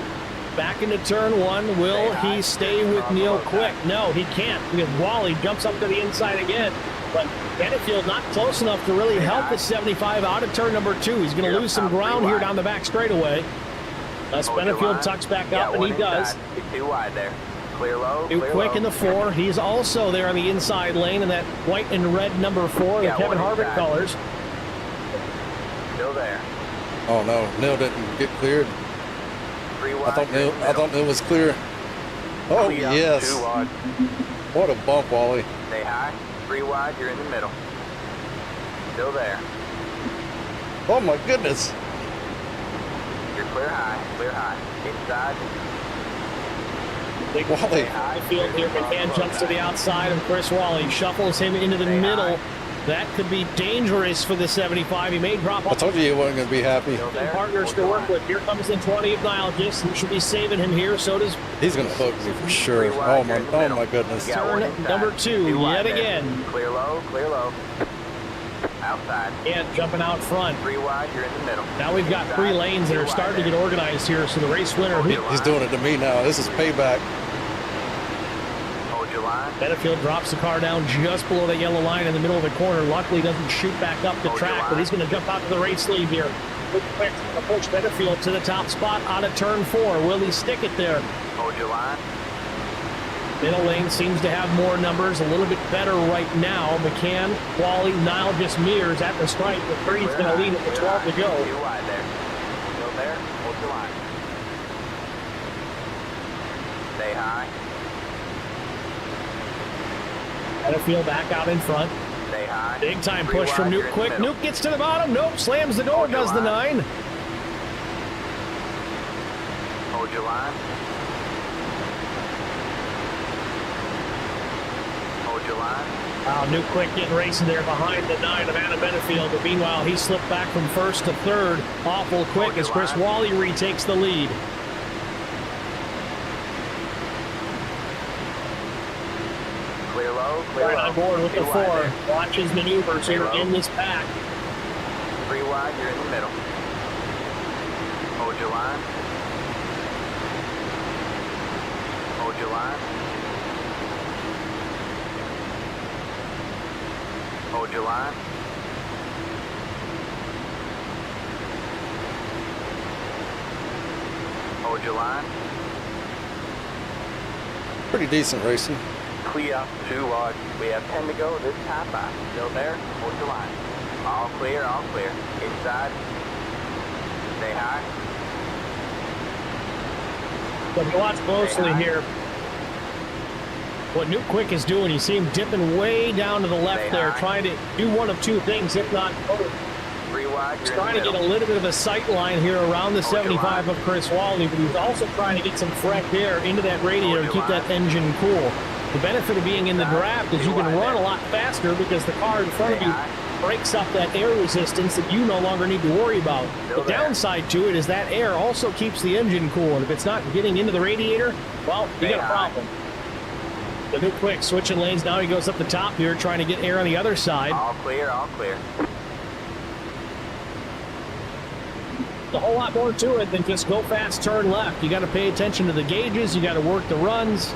Back into turn 1. Will he stay with Neil Quick? No, he can't, because Wally jumps up to the inside again. But Benefield not close enough to really help the 75 out of turn number 2. He's going to lose some ground here down the back straightaway. Les Benefield tucks back up, and he does. 2 wide there. Clear low. Neil Quick in the 4. He's also there on the inside lane in that white and red number 4, the Kevin Harvick colors. Still there. Oh no, Neil didn't get cleared. 3 wide. I thought Neil was clear. Oh Clear, yes. 2 wide. What a bump, Wally. Stay high. 3 wide. You're in the middle. Still there. Oh my goodness. You're clear high. Clear high. Inside. Big Wally. the field here. McCann jumps to the outside of Chris Wally. Shuffles him into the middle. That could be dangerous for the 75. He may drop off. I told you he wasn't going to be happy. Partners to work with. Here comes the 20 of Nile Gist. He should be saving him here. So does. He's going to hook me for sure. Oh my goodness. Turn number 2 yet again. Clear low. Clear low. Outside. And jumping out front. 3 wide. You're in the middle. Now we've got 3 lanes that are starting to get organized here. So the race winner. He's doing it to me now. This is payback. Hold your line. Benefield drops the car down just below the yellow line in the middle of the corner. Luckily doesn't shoot back up the track, but he's going to jump out to the race lead here. Quick push Benefield to the top spot out of turn 4. Will he stick it there? Hold your line. Middle lane seems to have more numbers, a little bit better right now. McCann, Wally, Nile just mirrors at the stripe. The 3's going to lead at the 12 to go. 2 wide there. Still there. Hold your line. Stay high. Benefield back out in front. Stay high. Big time 3 push from wide, Nuke you're in Quick. the middle. Nuke gets to the bottom. Nope, slams the door, does the 9. Hold your line. Hold your line. Wow, Nuke Quick getting racing there behind the 9 of Adam Benefield. But meanwhile, he slipped back from 1st to 3rd. Awful quick as Chris Wally retakes the lead. Clear low. Clear Right low. on board with the 2 4. wide there. Watch his maneuvers here in this pack. 3 wide. You're in the middle. Hold your line. Hold your line. Hold your line. Hold your line. Pretty decent racing. Clear. 2 wide. We have 10 to go this time by. Still there. Hold your line. All clear. All clear. Inside. Stay high. So if you watch closely here, what Nuke Quick is doing, you see him dipping way down to the left there, trying to do one of 2 things, if not both. 3 wide. wide, He's you're in trying the to get middle. a little bit of a sight line here around the 75 of Chris Wally, but he's also trying to get some fresh air into that radiator and keep that engine cool. The benefit of being in the draft is you can run a lot faster because the car in front of you breaks up that air resistance that you no longer need to worry about. The downside to it is that air also keeps the engine cool, and if it's not getting into the radiator, well, you got a problem. The new quick switching lanes now. He goes up the top here trying to get air on the other side. All clear, all clear. A whole lot more to it than just go fast, turn left. You got to pay attention to the gauges. You got to work the runs,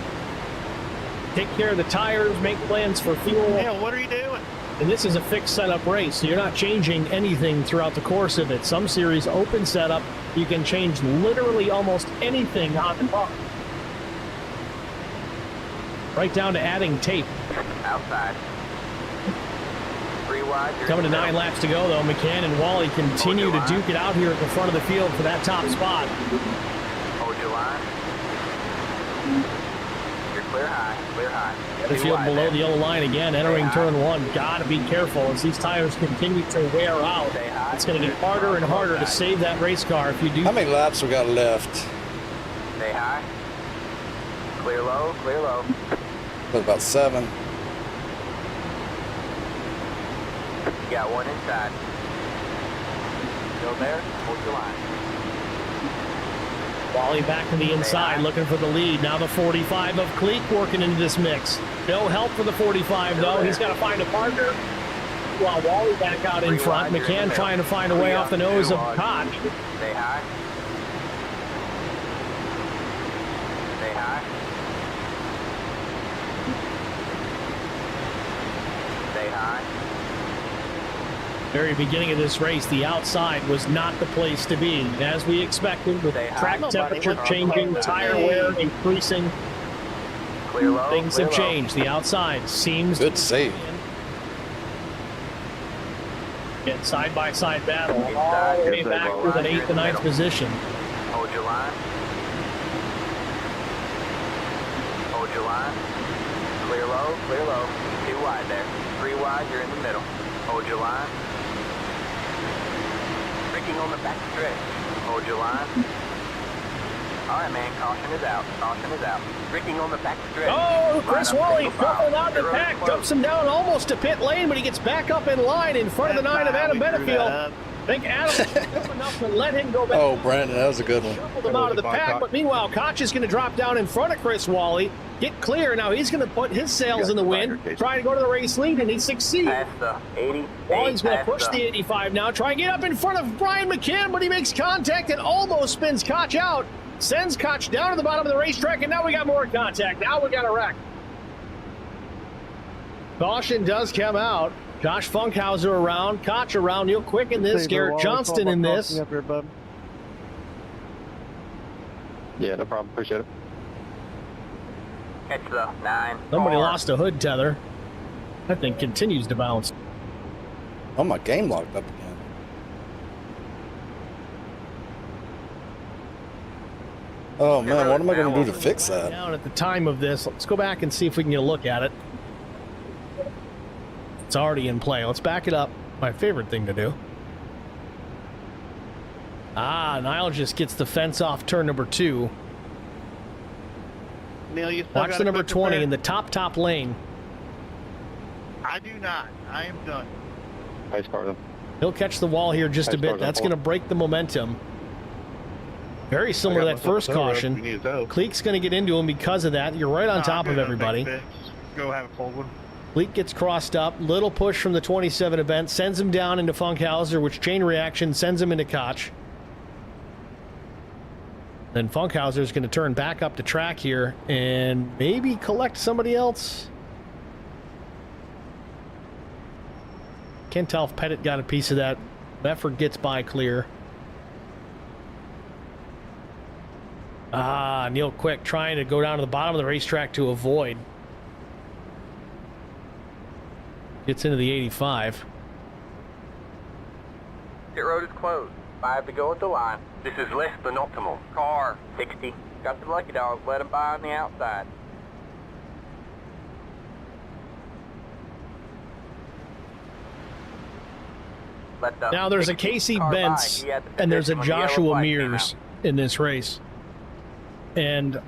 take care of the tires, make plans for fuel. Yeah, what are you doing? And this is a fixed setup race, so you're not changing anything throughout the course of it. Some series open setup, you can change literally almost anything on the car. Right down to adding tape. Outside. 3 wide. Coming to 9 laps to go, though. McCann and Wally continue to duke it out here at the front of the field for that top spot. Hold your line. You're clear high, clear high. The field below the yellow line again, entering turn 1. Gotta be careful as these tires continue to wear out. It's going to get harder and harder to save that race car if you do. How many laps we got left? Stay high. Clear low, clear low. About 7. You got one inside. Still there? Hold your line. Wally back to the inside, looking for the lead. Now the 45 of Cleek working into this mix. No help for the 45, though. He's got to find a partner. While Wally back out in front. McCann trying to find a way off the nose of Koch. Stay high. Stay high. Stay high. Very beginning of this race, the outside was not the place to be. As we expected, with track temperature changing, tire wear increasing, Clear low, things clear have low. changed. The outside seems Good save. Again, side-by-side battle all the way back to that 8th and 9th position. Hold your line. Hold your line. Clear low, clear low. 2 wide there. 3 wide, you're in the middle. Hold your line. Braking on the back stretch. Hold your line. All right, man, caution is out. Caution is out. Braking on the back stretch. Oh, Chris Wally pulling out the You're pack, close. dumps him down almost to pit lane, but he gets back up in line in front of the 9 of Adam Benefield. I think Adam was enough to let him go back. Oh, Brandon, that was a good one. Shuffled him out of the pack, but meanwhile, Koch is going to drop down in front of Chris Wally, get clear. Now he's going to put his sails in the wind, try to go to the race lead, and he succeeds. Past the 80. Wally's going to push the 85 now, try and get up in front of Brian McCann, but he makes contact and almost spins Koch out. Sends Koch down to the bottom of the racetrack, and now we got more contact. Now we got a wreck. Caution does come out. Josh Funkhauser around, Koch around, Neil Quick in this, Garrett Johnston in this. Up here, bub. Yeah, no problem. Appreciate it. Catch the 9. Somebody lost a hood tether. That thing continues to bounce. Oh, my game locked up again. Oh, man, what am I going to do to fix that? Down at the time of this, let's go back and see if we can get a look at it. It's already in play. Let's back it up. My favorite thing to do. Ah, Niall just gets the fence off turn number 2. Neil, you still Watch got the a number quick 20 repair? in the top lane. I do not. I am done. Nice car, though. He'll catch the wall here just a Nice bit. car, That's Paul. going to break the momentum. Very similar to that first caution. Cleek's going to get into him because of that. You're right on top of everybody. Go have a cold one. Cleek gets crossed up. Little push from the 27 event. Sends him down into Funkhauser, which chain reaction sends him into Koch. Then Funkhauser is going to turn back up the track here and maybe collect somebody else. Can't tell if Pettit got a piece of that. Befford gets by clear. Ah, Neil Quick trying to go down to the bottom of the racetrack to avoid. Gets into the 85. Pit road is closed. 5 to go at the line. This is less than optimal. Car 60. Got the lucky dog. Let him by on the outside. Let the Now there's a 16 Casey car by. Bentz He had the and there's a position when the yellow Joshua flag came Mears out. in this race. And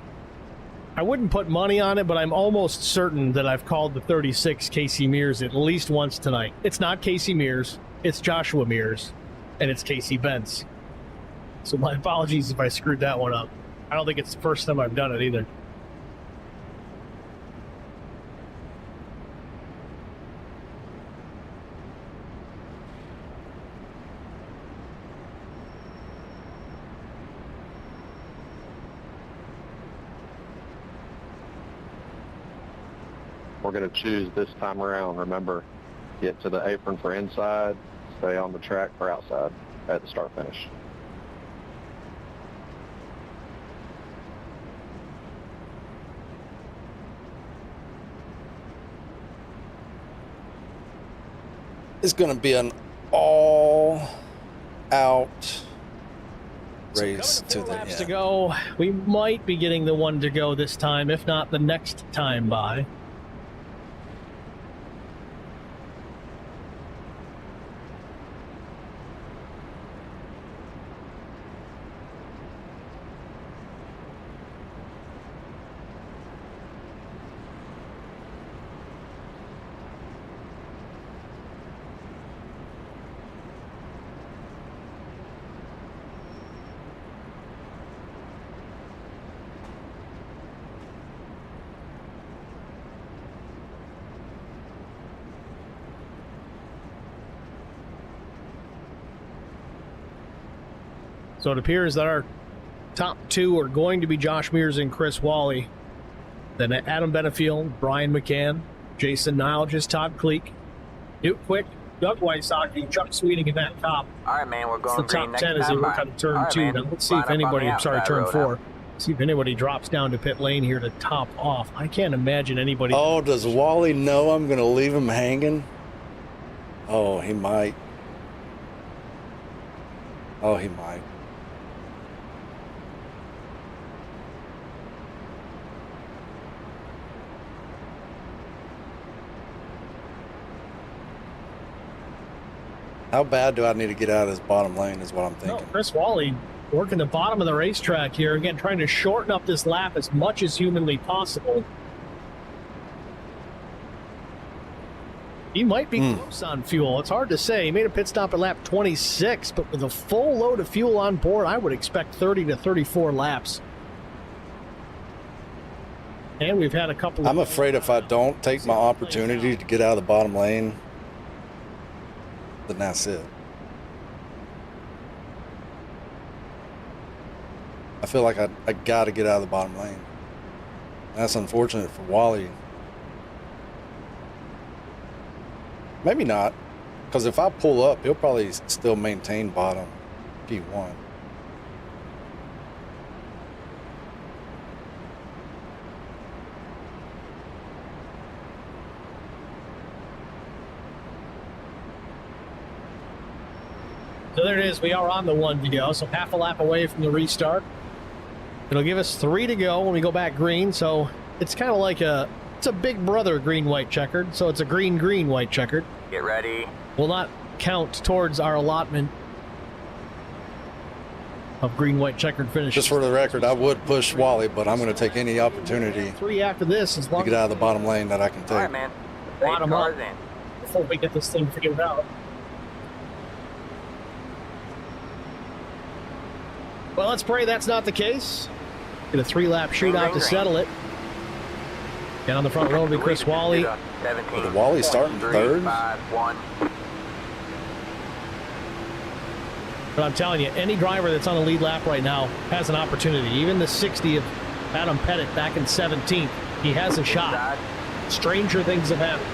I wouldn't put money on it, but I'm almost certain that I've called the 36 Casey Mears at least once tonight. It's not Casey Mears, it's Joshua Mears, and it's Casey Bentz. So my apologies if I screwed that one up. I don't think it's the first time I've done it either. We're going to choose this time around. Remember, get to the apron for inside, stay on the track for outside at the start finish. It's going to be an all-out race to the Laps to end. go. We might be getting the one to go this time, if not the next time by. So it appears that our top two are going to be Josh Mears and Chris Wally. Then Adam Benefield, Brian McCann, Jason Nilges, Todd Cleek, Newt Quick, Doug Wysocki, Chuck Sweeting in that top. All right, man, we're It's going the top green next 10 as they time work by. on turn All right, 2. man. Now let's see Line if up on the anybody, outside turn road 4. out. See if anybody drops down to pit lane here to top off. I can't imagine anybody. Oh, does Wally know I'm going to leave him hanging? Oh, he might. Oh, he might. How bad do I need to get out of this bottom lane is what I'm No, thinking. Chris Wally working the bottom of the racetrack here. Again, trying to shorten up this lap as much as humanly possible. He might be close on fuel. It's hard to say. He made a pit stop at lap 26, but with a full load of fuel on board, I would expect 30 to 34 laps. And we've had a couple of... I'm afraid if I don't take my opportunity to get out of the bottom lane, then that's it. I feel like I got to get out of the bottom lane. That's unfortunate for Wally. Maybe not, because if I pull up, he'll probably still maintain bottom P1. So there it is. We are on the one to go. So half a lap away from the restart. It'll give us 3 to go when we go back green. So it's kind of like it's a big brother green, white, checkered. So it's a green, green, white, checkered. Get ready. Will not count towards our allotment of green, white, checkered finishes. Just for the record, I would push Wally, but I'm going to take any opportunity 3 after this as long to get out of the bottom lane that I can take. All right, man. Bottom up Cars in. before we get this thing figured out. Well, let's pray that's not the case. Get a 3-lap shootout to settle it. And on the front row will be Chris Wally. Did Wally starting third? 5-1. But I'm telling you, any driver that's on the lead lap right now has an opportunity. Even the 60 of Adam Pettit back in 17th, he has a shot. Stranger things have happened.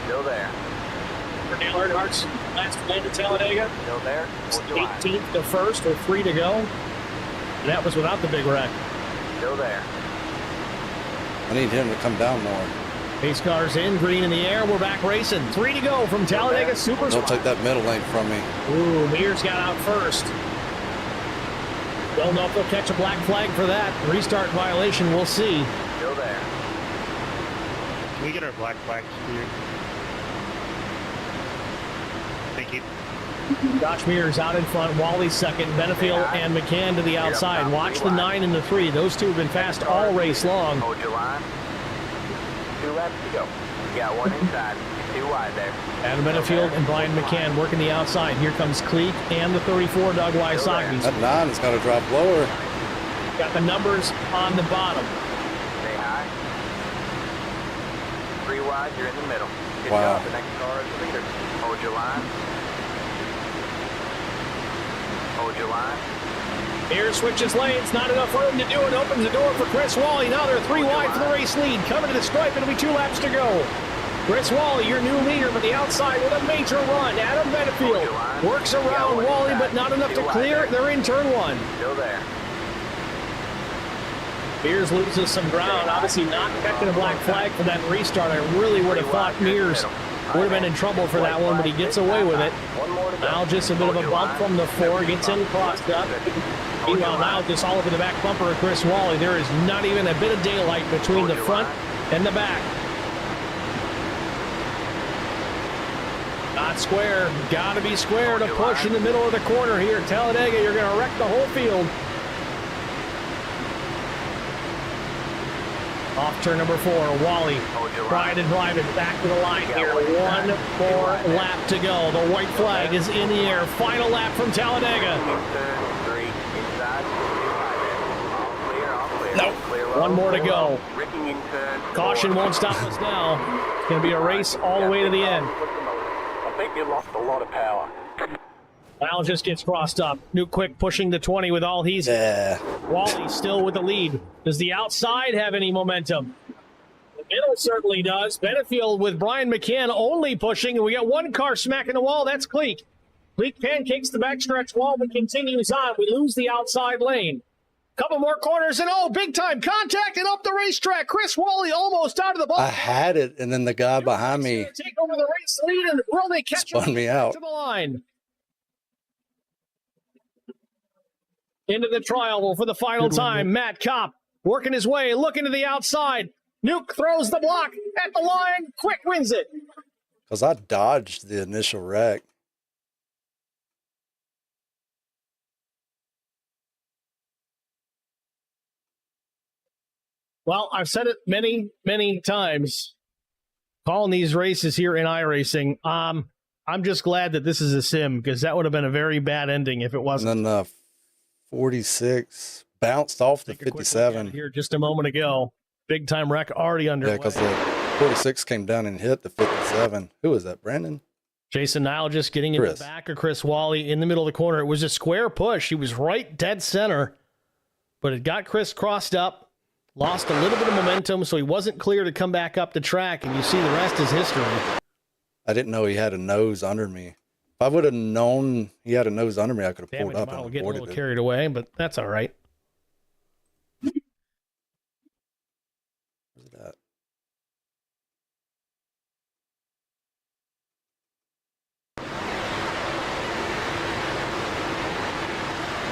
Still there. For Dale Earnhardt's last win at Talladega, Still there. 18th to first with 3 to go. And that was without the big wreck. Still there. I need him to come down more. Pace cars in, green in the air. We're back racing. 3 to go from Talladega Super Don't take that middle lane from me. Ooh, Mears got out first. Don't know if they'll catch a black flag for that. Restart violation, we'll see. Still there. Can we get our black flags cleared? Thank you. Josh Mears out in front, Wally second, Benefield and McCann to the outside. Watch the 9 and the 3. Those two have been fast all race long. Hold your line. 2 laps to go. You got 1 inside. You're 2 wide there. Adam Benefield and Brian McCann working the outside. Here comes Cleek and the 34, Doug Wysocki. That 9 is going to drop lower. Got the numbers on the bottom. Stay high. 3 wide, you're in the middle. Good Wow. job. The next car is the leader. Hold your line. Hold your line. Here switches lanes, not enough room to do it. Opens the door for Chris Wally. Now they're 3 wide for the race lead. Coming to the stripe, it'll be 2 laps to go. Chris Wally, your new leader from the outside with a major run. Adam Benefield works around Wally, but not enough to clear. They're in turn 1. Still there. Mears loses some ground. Obviously not catching a black flag for that restart. I really would have thought Mears would have been in trouble for that one, but he gets away with it. Now just a bit of a bump from the 4, gets in crossed up. Meanwhile, now just all over the back bumper of Chris Wally. There is not even a bit of daylight between the front and the back. Not square. Got to be square to push in the middle of the corner here at Talladega. You're going to wreck the whole field. Off turn number 4, Wally. Pride and driving back to the line here. 1 more lap to go. The white flag is in the air. Final lap from Talladega. Nope. 1 more to go. Caution won't stop us now. It's going to be a race all the way to the end. I think you lost a lot of power. Al just gets crossed up. New Quick pushing the 20 with all he's. Wally still with the lead. Does the outside have any momentum? The middle certainly does. Benefield with Brian McCann only pushing, and we got 1 car smacking the wall. That's Cleek. Cleek pancakes the backstretch wall, but continues on. We lose the outside lane. Couple more corners, and big time contact and up the racetrack. Chris Wally almost out of the ball. I had it, and then the guy behind me take over the race lead, and will they catch spun me out to the line? Into the trial for the final time. Matt Kopp working his way, looking to the outside. Nuke throws the block at the line. Quick wins it. because I dodged the initial wreck. Well, I've said it many, many times, calling these races here in iRacing. I'm just glad that this is a sim, because that would have been a very bad ending if it wasn't. And then 46 bounced off the 57 here just a moment ago. Big time wreck already underway. Yeah, because the 46 came down and hit the 57. Who was that, Brandon? Jason Nile just getting in the back of Chris Wally in the middle of the corner. It was a square push. He was right dead center, but it got Chris crossed up. Lost a little bit of momentum, so he wasn't clear to come back up the track, and you see the rest is history. I didn't know he had a nose under me. If I would have known he had a nose under me, I could have pulled up and getting a little it. carried away, but that's all right. Where's that?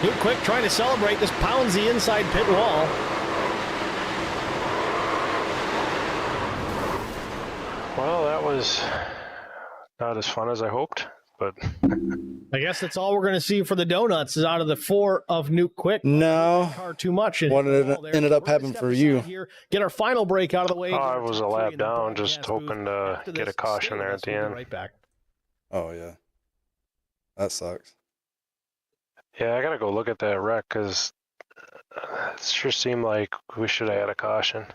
Too quick trying to celebrate, this pounds the inside pit wall. Well, that was not as fun as I hoped, but I guess that's all we're going to see for the donuts is out of the 4 of Nuke Quick. No. Car too much. What ended up happening for you? Here, get our final break out of the way. I was a lap down, just hoping to get a caution there at the end. Right back. Oh, yeah. That sucks. Yeah, I got to go look at that wreck, because it sure seemed like we should have had a caution.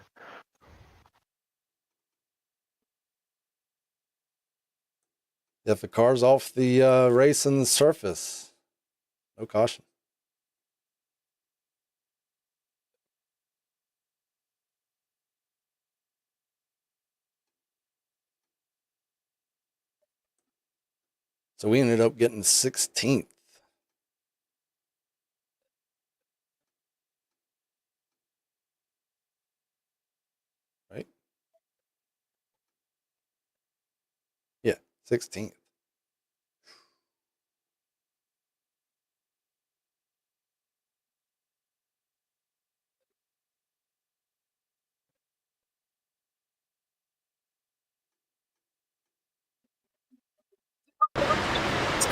If the car's off the racing surface, no caution. So we ended up getting 16th. Right? Yeah, 16th.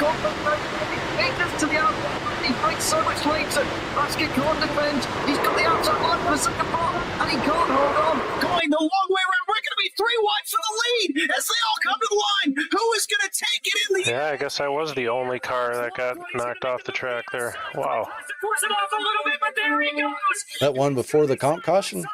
got the meters to the outside. He breaks so much later. Basket can't defend. He's got the outside line for the second part, and he can't hold on. Going the long way around. We're going to be 3 wide for the lead as they all come to the line. Who is going to take it in the Yeah, I guess I was the only car that got knocked off the track there. Wow. Force it off a little bit, but there he goes. That one before the comp caution?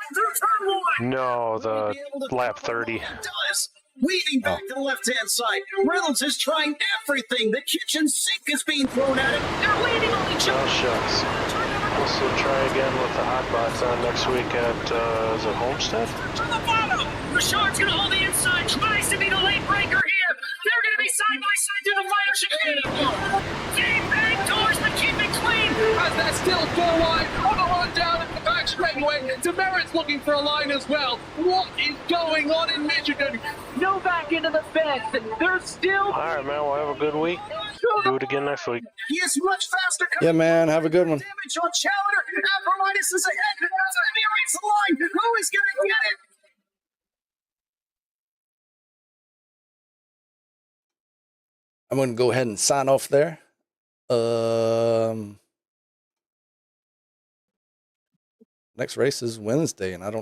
No, the lap 30. Does. Weaving back to the left-hand side. Reynolds is trying everything. The kitchen sink is being thrown at him. They're leaning on each other. Oh, shucks. We'll try again with the hot box on next week at, is it Homestead? To the bottom. Bouchard's going to hold the inside. Tries to be the late breaker here. They're going to be side-by-side through the fire chicane. Deep back doors, but keep it clean. As they're still 4 wide on a run down at the back straightaway. Demerit's looking for a line as well. What is going on in Michigan? No back into the fence. They're still... All right, man. We'll have a good week. Do it again next week. He is much faster. Yeah, man. Have a good one. Damage on Challenger. Abramitis is ahead. As he rates the line. Who is going to get it? I'm going to go ahead and sign off there. Next race is Wednesday, and I don't